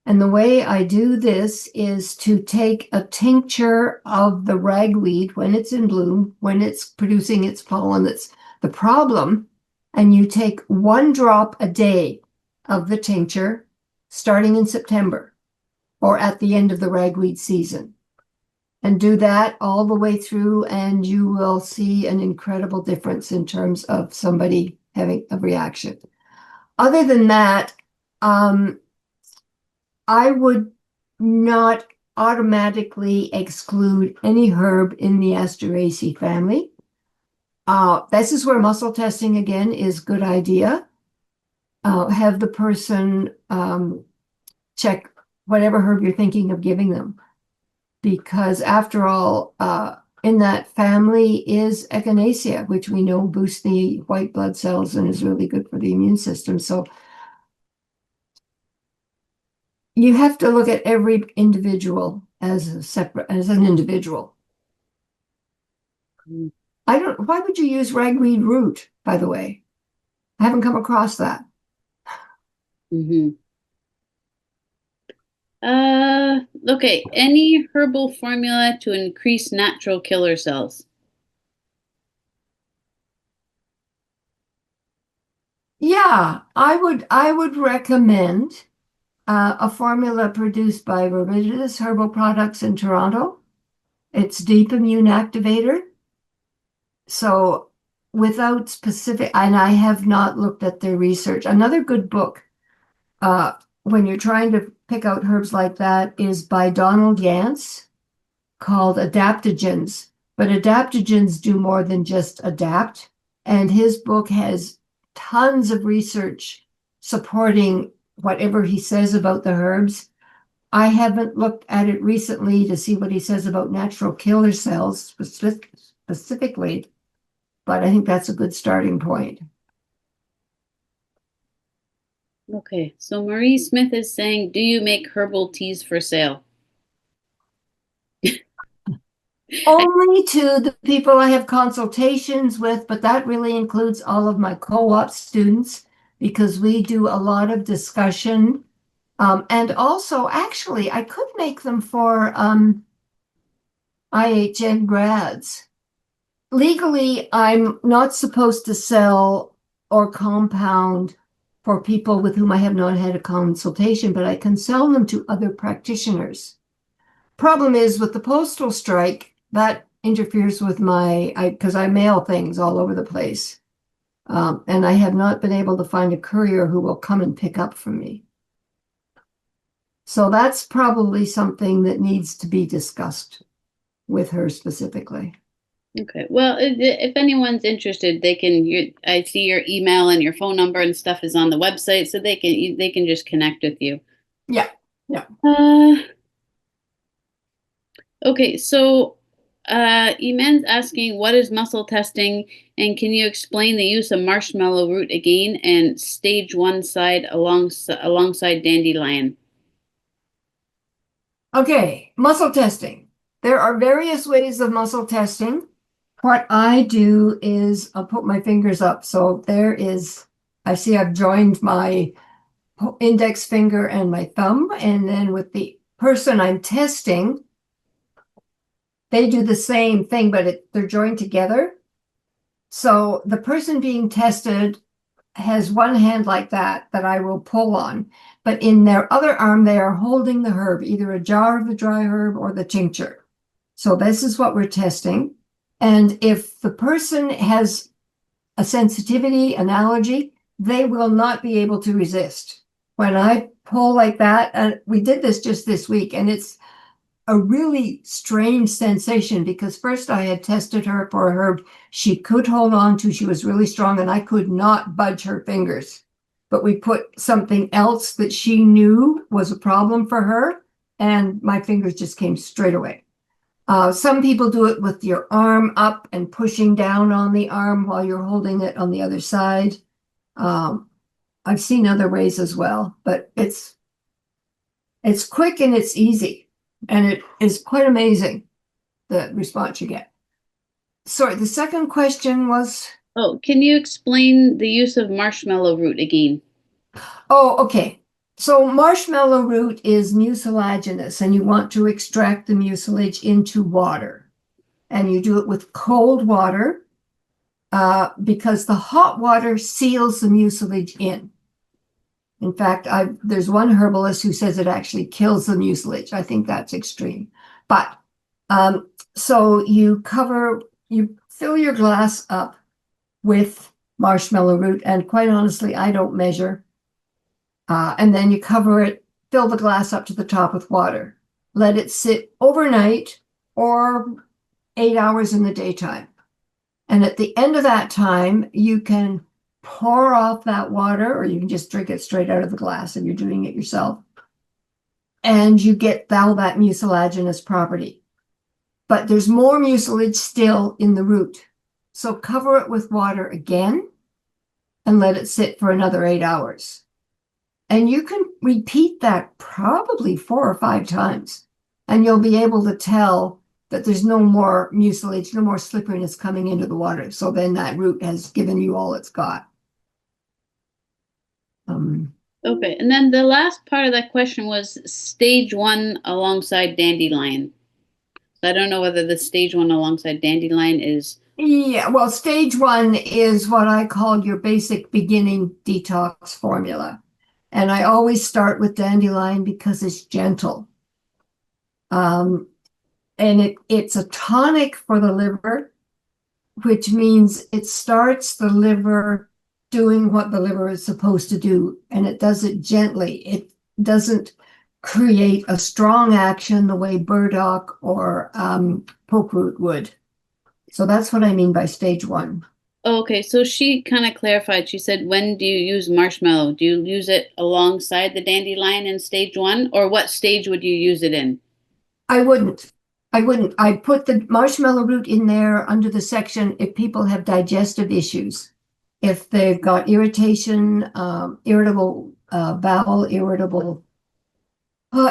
And the way I do this is to take a tincture of the ragweed when it's in bloom, when it's producing its pollen, that's the problem. And you take 1 drop a day of the tincture starting in September or at the end of the ragweed season. And do that all the way through, and you will see an incredible difference in terms of somebody having a reaction. Other than that, I would not automatically exclude any herb in the Asteraceae family. This is where muscle testing again is a good idea. Have the person check whatever herb you're thinking of giving them. Because after all, in that family is echinacea, which we know boosts the white blood cells and is really good for the immune system. So you have to look at every individual as an individual. Mm. Why would you use ragweed root, by the way? I haven't come across that. Mm-hmm. Okay. Any herbal formula to increase natural killer cells? Yeah, I would recommend a formula produced by Herbalist Herbal Products in Toronto. It's deep immune activator. So without specific, and I have not looked at their research. Another good book, when you're trying to pick out herbs like that, is by Donald Yance called Adaptogens. But adaptogens do more than just adapt. And his book has tons of research supporting whatever he says about the herbs. I haven't looked at it recently to see what he says about natural killer cells specifically, but I think that's a good starting point. Okay. So Marie Smith is saying, do you make herbal teas for sale? Only to the people I have consultations with, but that really includes all of my co-op students because we do a lot of discussion. And also, actually, I could make them for IHN grads. Legally, I'm not supposed to sell or compound for people with whom I have not had a consultation, but I can sell them to other practitioners. Problem is with the postal strike, that interferes with because I mail things all over the place. And I have not been able to find a courier who will come and pick up from me. So that's probably something that needs to be discussed with her specifically. Okay. Well, if anyone's interested, they can. I see your email and your phone number and stuff is on the website, so they can just connect with you. Yeah, yeah. Okay. So, Iman's asking, what is muscle testing, and can you explain the use of marshmallow root again and stage 1 side alongside dandelion? Okay, muscle testing. There are various ways of muscle testing. What I do is I'll put my fingers up. So I see I've joined my index finger and my thumb. And then with the person I'm testing, they do the same thing, but they're joined together. So the person being tested has one hand like that I will pull on. But in their other arm, they are holding the herb, either a jar of the dry herb or the tincture. So this is what we're testing. And if the person has a sensitivity, an allergy, they will not be able to resist. When I pull like that. And we did this just this week, and it's a really strange sensation because first I had tested her for a herb she could hold on to. She was really strong, and I could not budge her fingers. But we put something else that she knew was a problem for her, and my fingers just came straight away. Some people do it with your arm up and pushing down on the arm while you're holding it on the other side. I've seen other ways as well, but it's quick and it's easy, and it is quite amazing the response you get. Sorry, the second question was. Oh, can you explain the use of marshmallow root again? Oh, okay. So marshmallow root is mucilaginous, and you want to extract the mucilage into water. And you do it with cold water because the hot water seals the mucilage in. In fact, there's one herbalist who says it actually kills the mucilage. I think that's extreme. But so you fill your glass up with marshmallow root, and quite honestly, I don't measure. And then you cover it, fill the glass up to the top with water. Let it sit overnight or 8 hours in the daytime. And at the end of that time, you can pour off that water, or you can just drink it straight out of the glass if you're doing it yourself. And you get all that mucilaginous property. But there's more mucilage still in the root. So cover it with water again and let it sit for another 8 hours. And you can repeat that probably 4 or 5 times, and you'll be able to tell that there's no more mucilage, no more slipperiness coming into the water. So then that root has given you all it's got. Okay, and then the last part of that question was stage 1 alongside dandelion. So I don't know whether the stage 1 alongside dandelion is. Yeah, well, stage 1 is what I call your basic beginning detox formula. And I always start with dandelion because it's gentle. And it's a tonic for the liver, which means it starts the liver doing what the liver is supposed to do, and it does it gently. It doesn't create a strong action the way burdock or pokeroot would. So that's what I mean by stage 1. Okay, so she kind of clarified. She said, when do you use marshmallow? Do you use it alongside the dandelion in stage 1, or what stage would you use it in? I wouldn't. I put the marshmallow root in there under the section if people have digestive issues. If they've got irritation, irritable bowel, irritable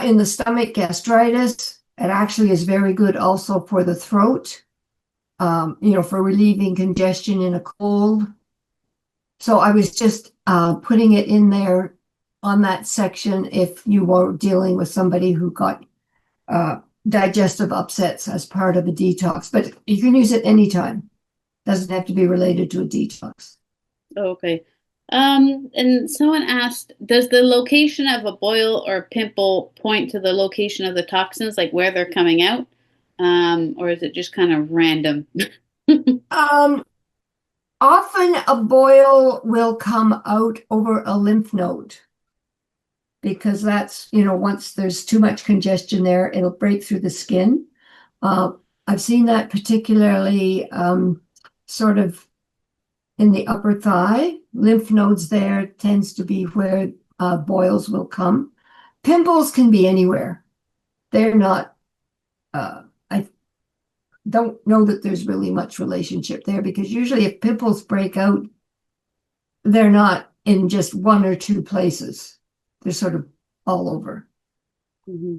in the stomach, gastritis, it actually is very good also for the throat, for relieving congestion in a cold. So I was just putting it in there on that section if you were dealing with somebody who got digestive upsets as part of a detox, but you can use it anytime. Doesn't have to be related to a detox. Okay. And someone asked, does the location of a boil or pimple point to the location of the toxins, like where they're coming out? Or is it just kind of random? Often a boil will come out over a lymph node because that's, once there's too much congestion there, it'll break through the skin. I've seen that particularly sort of in the upper thigh. Lymph nodes there tends to be where boils will come. Pimples can be anywhere. They're not, I don't know that there's really much relationship there, because usually if pimples break out, they're not in just 1 or 2 places. They're sort of all over. Mm-hmm.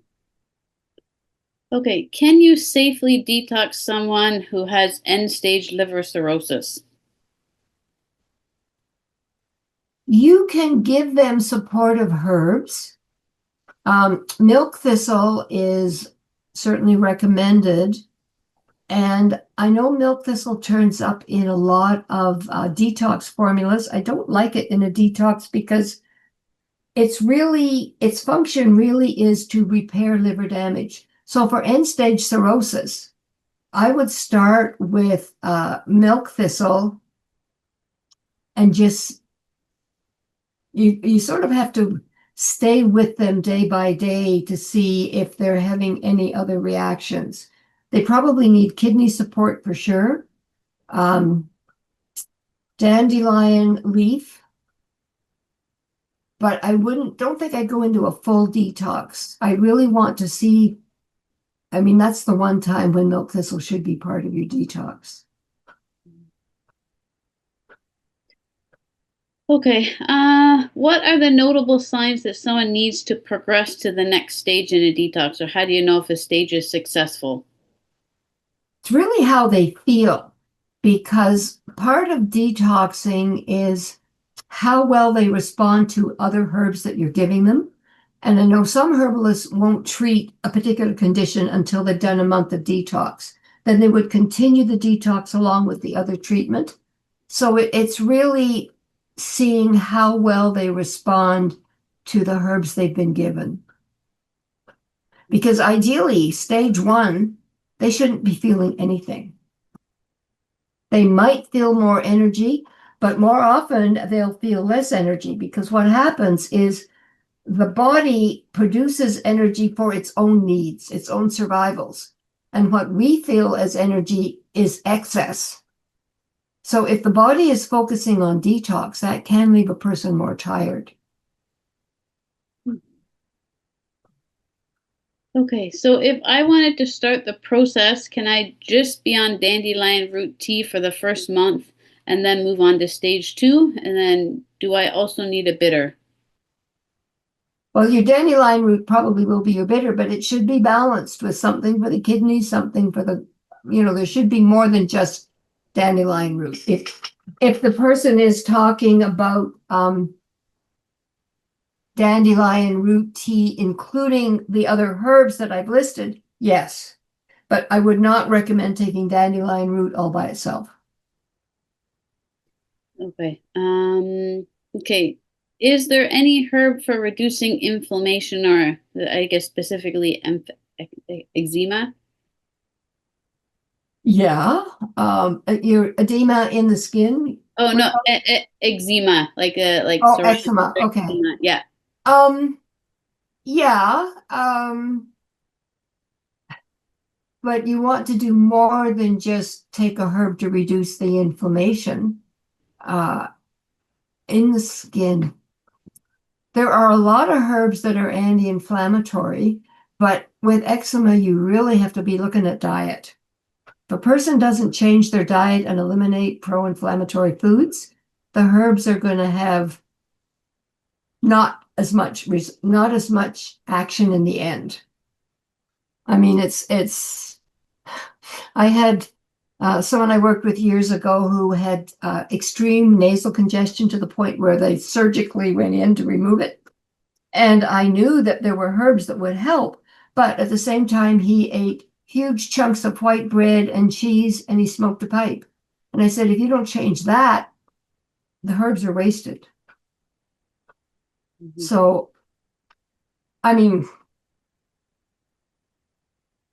Okay, can you safely detox someone who has end-stage liver cirrhosis? You can give them supportive herbs. Milk thistle is certainly recommended. And I know milk thistle turns up in a lot of detox formulas. I don't like it in a detox because its function really is to repair liver damage. So for end-stage cirrhosis, I would start with milk thistle, and just you sort of have to stay with them day by day to see if they're having any other reactions. They probably need kidney support for sure. Dandelion leaf, but don't think I'd go into a full detox. I really want to see, I mean, that's the one time when milk thistle should be part of your detox. Okay. What are the notable signs that someone needs to progress to the next stage in a detox, or how do you know if a stage is successful? It's really how they feel, because part of detoxing is how well they respond to other herbs that you're giving them. And I know some herbalists won't treat a particular condition until they've done a month of detox. Then they would continue the detox along with the other treatment. So it's really seeing how well they respond to the herbs they've been given. Because ideally, stage one, they shouldn't be feeling anything. They might feel more energy, but more often they'll feel less energy, because what happens is the body produces energy for its own needs, its own survivals. And what we feel as energy is excess. So if the body is focusing on detox, that can leave a person more tired. Okay, so if I wanted to start the process, can I just be on dandelion root tea for the first month and then move on to stage two? And then do I also need a bitter? Well, your dandelion root probably will be your bitter, but it should be balanced with something for the kidneys, something for the, there should be more than just dandelion root. If the person is talking about dandelion root tea, including the other herbs that I've listed, yes. But I would not recommend taking dandelion root all by itself. Okay. Okay. Is there any herb for reducing inflammation or I guess specifically eczema? Yeah. Your edema in the skin. Oh no, eczema, like Oh, psoriasis eczema. or Okay. eczema. Yeah. Yeah. But you want to do more than just take a herb to reduce the inflammation in the skin. There are a lot of herbs that are anti-inflammatory, but with eczema, you really have to be looking at diet. If a person doesn't change their diet and eliminate pro-inflammatory foods, the herbs are going to have not as much action in the end. I mean, I had someone I worked with years ago who had extreme nasal congestion to the point where they surgically went in to remove it. And I knew that there were herbs that would help, but at the same time, he ate huge chunks of white bread and cheese, and he smoked a pipe. And I said, if you don't change that, the herbs are wasted. Mm-hmm. So, I mean,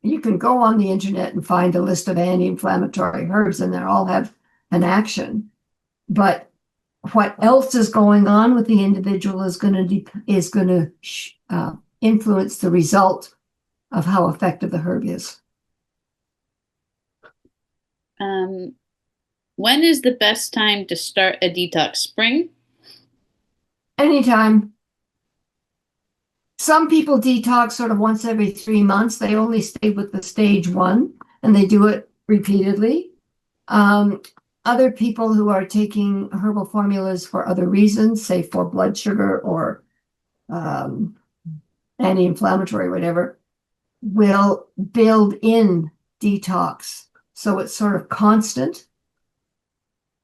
you can go on the internet and find a list of anti-inflammatory herbs, and they all have an action. But what else is going on with the individual is going to influence the result of how effective the herb is. When is the best time to start a detox? Spring? Anytime. Some people detox sort of once every 3 months. They only stay with the stage one and they do it repeatedly. Other people who are taking herbal formulas for other reasons, say for blood sugar or anti-inflammatory, whatever, will build in detox. So it's sort of constant.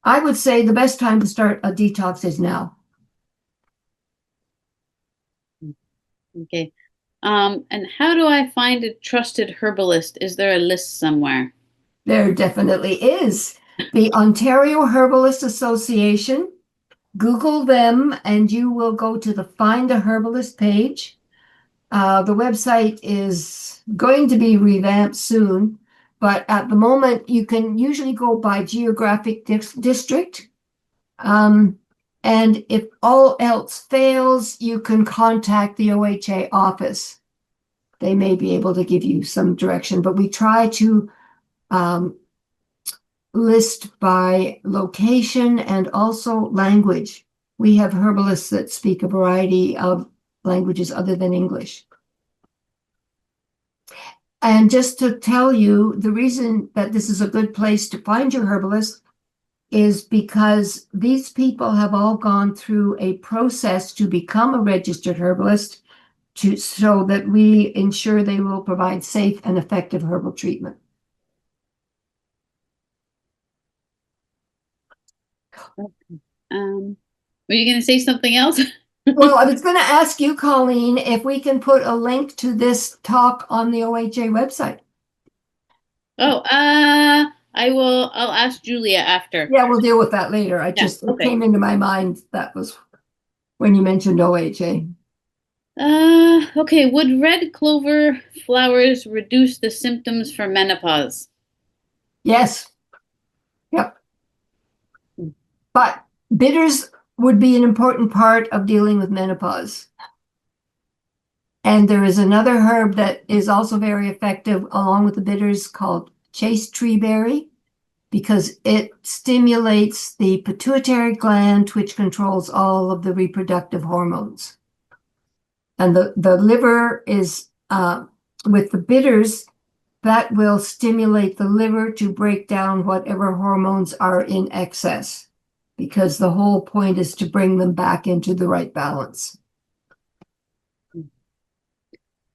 I would say the best time to start a detox is now. Okay. And how do I find a trusted herbalist? Is there a list somewhere? There definitely is. The Ontario Herbalist Association. Google them and you will go to the Find a Herbalist page. The website is going to be revamped soon, but at the moment you can usually go by geographic district. And if all else fails, you can contact the OHA office. They may be able to give you some direction, but we try to list by location and also language. We have herbalists that speak a variety of languages other than English. And just to tell you, the reason that this is a good place to find your herbalist is because these people have all gone through a process to become a registered herbalist so that we ensure they will provide safe and effective herbal treatment. Were you going to say something else? Well, I was going to ask you, Colleen, if we can put a link to this talk on the OHA website. Oh, I'll ask Julia after. Yeah, we'll deal with that later. It came into my mind. That was when you mentioned OHA. Okay. Would red clover flowers reduce the symptoms for menopause? Yes. Yep. But bitters would be an important part of dealing with menopause. And there is another herb that is also very effective along with the bitters called chaste tree berry, because it stimulates the pituitary gland, which controls all of the reproductive hormones. And the liver is, with the bitters, that will stimulate the liver to break down whatever hormones are in excess, because the whole point is to bring them back into the right balance.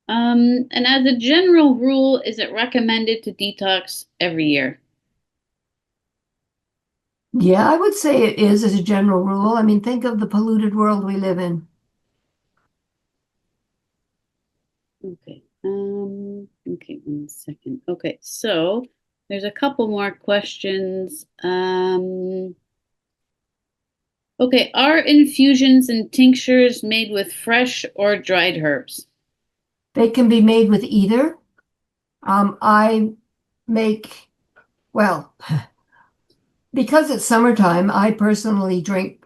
And as a general rule, is it recommended to detox every year? Yeah, I would say it is as a general rule. I mean, think of the polluted world we live in. Okay. Okay, 1 second. Okay, so there's a couple more questions. Okay, are infusions and tinctures made with fresh or dried herbs? They can be made with either. I make, well, because it's summertime, I personally drink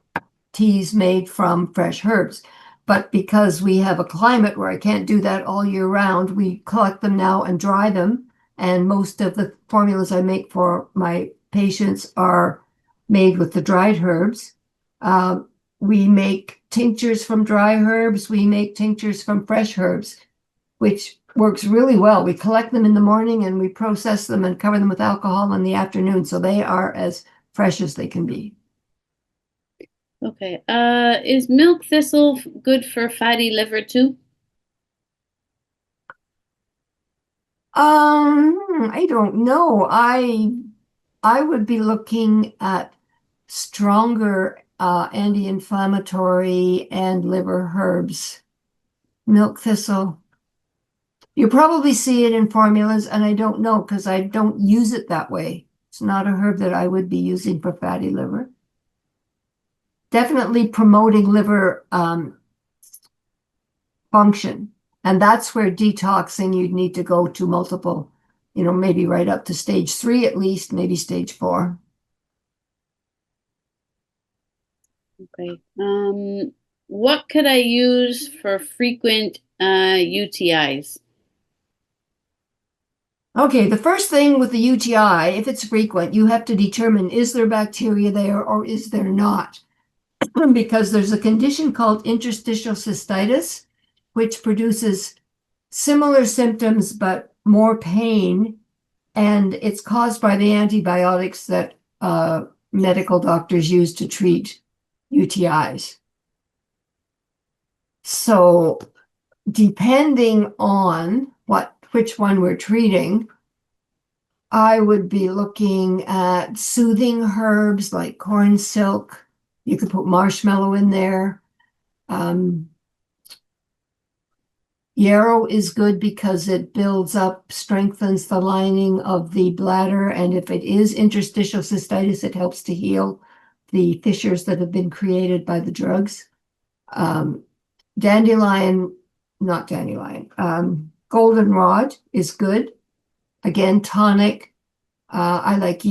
teas made from fresh herbs. But because we have a climate where I can't do that all year round, we collect them now and dry them. And most of the formulas I make for my patients are made with the dried herbs. We make tinctures from dry herbs. We make tinctures from fresh herbs, which works really well. We collect them in the morning and we process them and cover them with alcohol in the afternoon. So they are as fresh as they can be. Okay. Is milk thistle good for fatty liver too? I don't know. I would be looking at stronger anti-inflammatory and liver herbs. Milk thistle. You probably see it in formulas, and I don't know because I don't use it that way. It's not a herb that I would be using for fatty liver. Definitely promoting liver function. And that's where detoxing, you'd need to go to multiple, maybe right up to stage 3 at least, maybe stage 4. Okay. What could I use for frequent UTIs? Okay, the first thing with the UTI, if it's frequent, you have to determine, is there bacteria there or is there not? Because there's a condition called interstitial cystitis, which produces similar symptoms but more pain, and it's caused by the antibiotics that medical doctors use to treat UTIs. So depending on which one we're treating, I would be looking at soothing herbs like corn silk. You could put marshmallow in there. Yarrow is good because it builds up, strengthens the lining of the bladder. And if it is interstitial cystitis, it helps to heal the fissures that have been created by the drugs. Goldenrod is good. Again, tonic. I like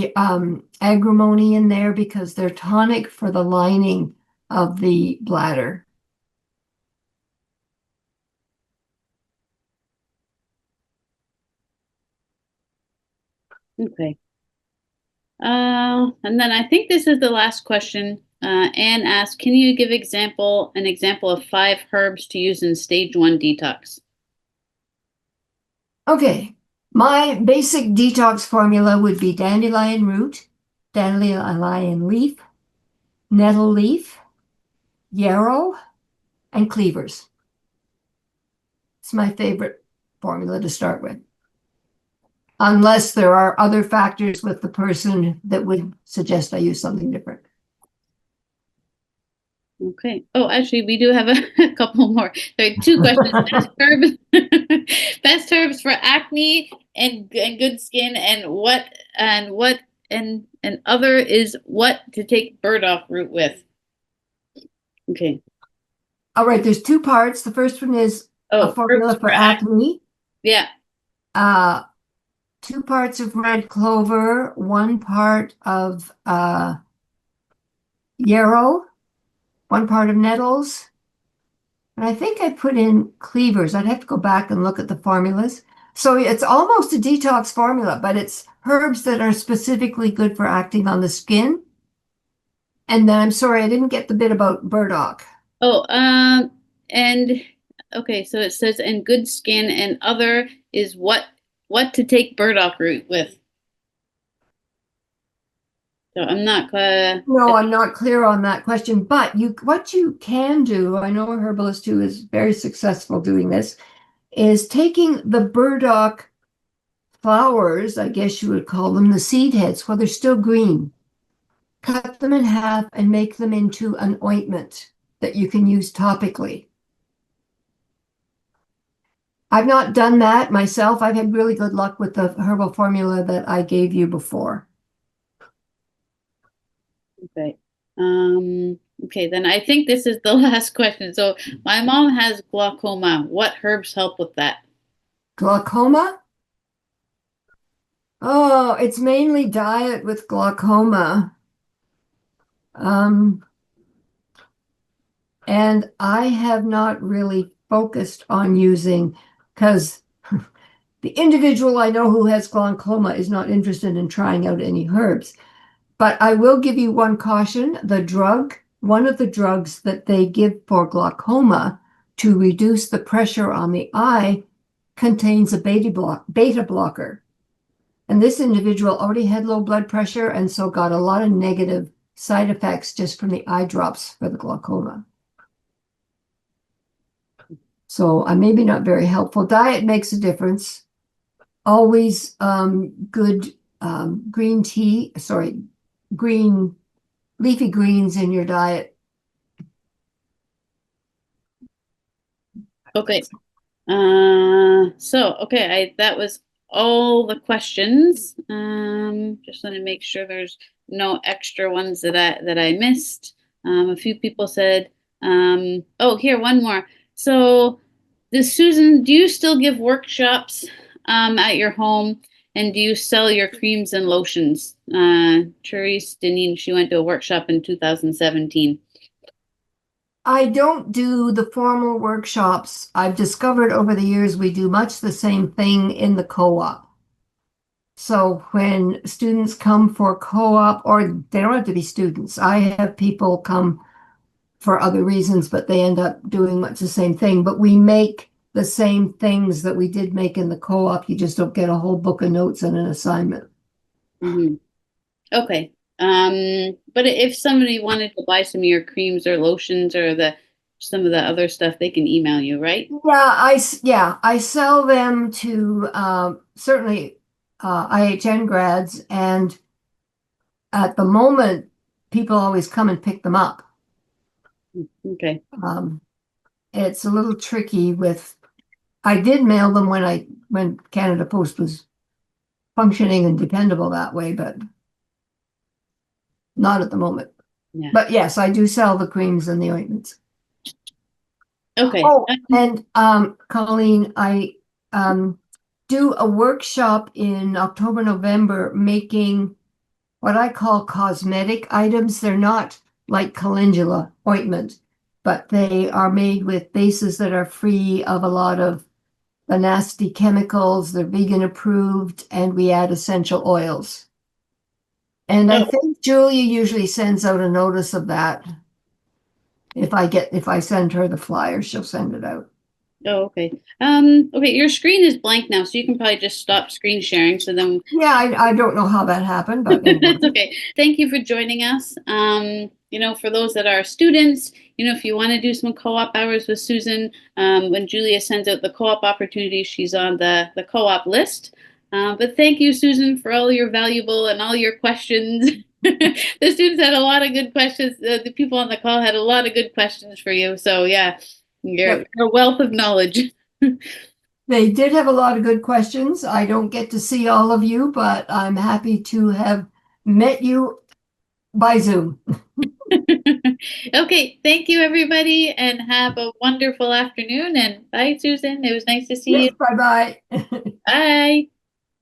agrimony in there because they're tonic for the lining of the bladder. Okay. And then I think this is the last question. Anne asked, can you give an example of 5 herbs to use in stage 1 detox? Okay, my basic detox formula would be dandelion root, dandelion leaf, nettle leaf, yarrow, and cleavers. It's my favorite formula to start with. Unless there are other factors with the person that would suggest I use something different. Okay. Oh, actually, we do have a couple more. There are 2 questions. Best herbs for acne and good skin, and other is what to take burdock root with. Okay. All right, there's 2 parts. The first one is a Oh, herbs formula for for acne. acne. Yeah. 2 parts of red clover, 1 part of yarrow, 1 part of nettles. And I think I put in cleavers. I'd have to go back and look at the formulas. So it's almost a detox formula, but it's herbs that are specifically good for acting on the skin. And then I'm sorry, I didn't get the bit about burdock. Oh, and okay, so it says and good skin and other is what to take burdock root with. So I'm not No, I'm not clear on that question, but what you can do, I know a herbalist who is very successful doing this, is taking the burdock flowers, I guess you would call them, the seed heads, while they're still green. Cut them in half and make them into an ointment that you can use topically. I've not done that myself. I've had really good luck with the herbal formula that I gave you before. Okay. Okay, then I think this is the last question. So my mom has glaucoma. What herbs help with that? Glaucoma? Oh, it's mainly diet with glaucoma. And I have not really focused on using, because the individual I know who has glaucoma is not interested in trying out any herbs. But I will give you one caution. One of the drugs that they give for glaucoma to reduce the pressure on the eye contains a beta blocker. And this individual already had low blood pressure and so got a lot of negative side effects just from the eye drops for the glaucoma. So I'm maybe not very helpful. Diet makes a difference. Always good green leafy greens in your diet. Okay. That was all the questions. Just want to make sure there's no extra ones that I missed. A few people said, oh, here, one more. So, Susan, do you still give workshops at your home? And do you sell your creams and lotions? Therese Deneen, she went to a workshop in 2017. I don't do the formal workshops. I've discovered over the years we do much the same thing in the co-op. So when students come for co-op, or they don't have to be students, I have people come for other reasons, but they end up doing much the same thing. But we make the same things that we did make in the co-op. You just don't get a whole book of notes and an assignment. Mm-hmm. Okay. But if somebody wanted to buy some of your creams or lotions or some of the other stuff, they can email you, right? Yeah, I sell them to certainly IHN grads, and at the moment, people always come and pick them up. Okay. It's a little tricky with. I did mail them when Canada Post was functioning and dependable that way, but not at the moment. Yeah. But yes, I do sell the creams and the ointments. Okay. Oh, and Colleen, I do a workshop in October, November, making what I call cosmetic items. They're not like calendula ointment, but they are made with bases that are free of a lot of the nasty chemicals. They're vegan approved, and we add essential oils. And I Oh, think Julia usually sends out a notice of that. If I send her the flyer, she'll send it out. oh, okay. Okay, your screen is blank now, so you can probably just stop screen sharing. So then Yeah, I don't know how that happened, but anyway. it's okay. Thank you for joining us. For those that are students, if you want to do some co-op hours with Susan, when Julia sends out the co-op opportunities, she's on the co-op list. But thank you, Susan, for all your valuable and all your questions. The students had a lot of good questions. The people on the call had a lot of good questions for you. So yeah, Yep. you're a wealth of knowledge. They did have a lot of good questions. I don't get to see all of you, but I'm happy to have met you by Zoom. Okay, thank you everybody and have a wonderful afternoon and bye Susan. It was nice to see Yes, you. bye bye. Bye.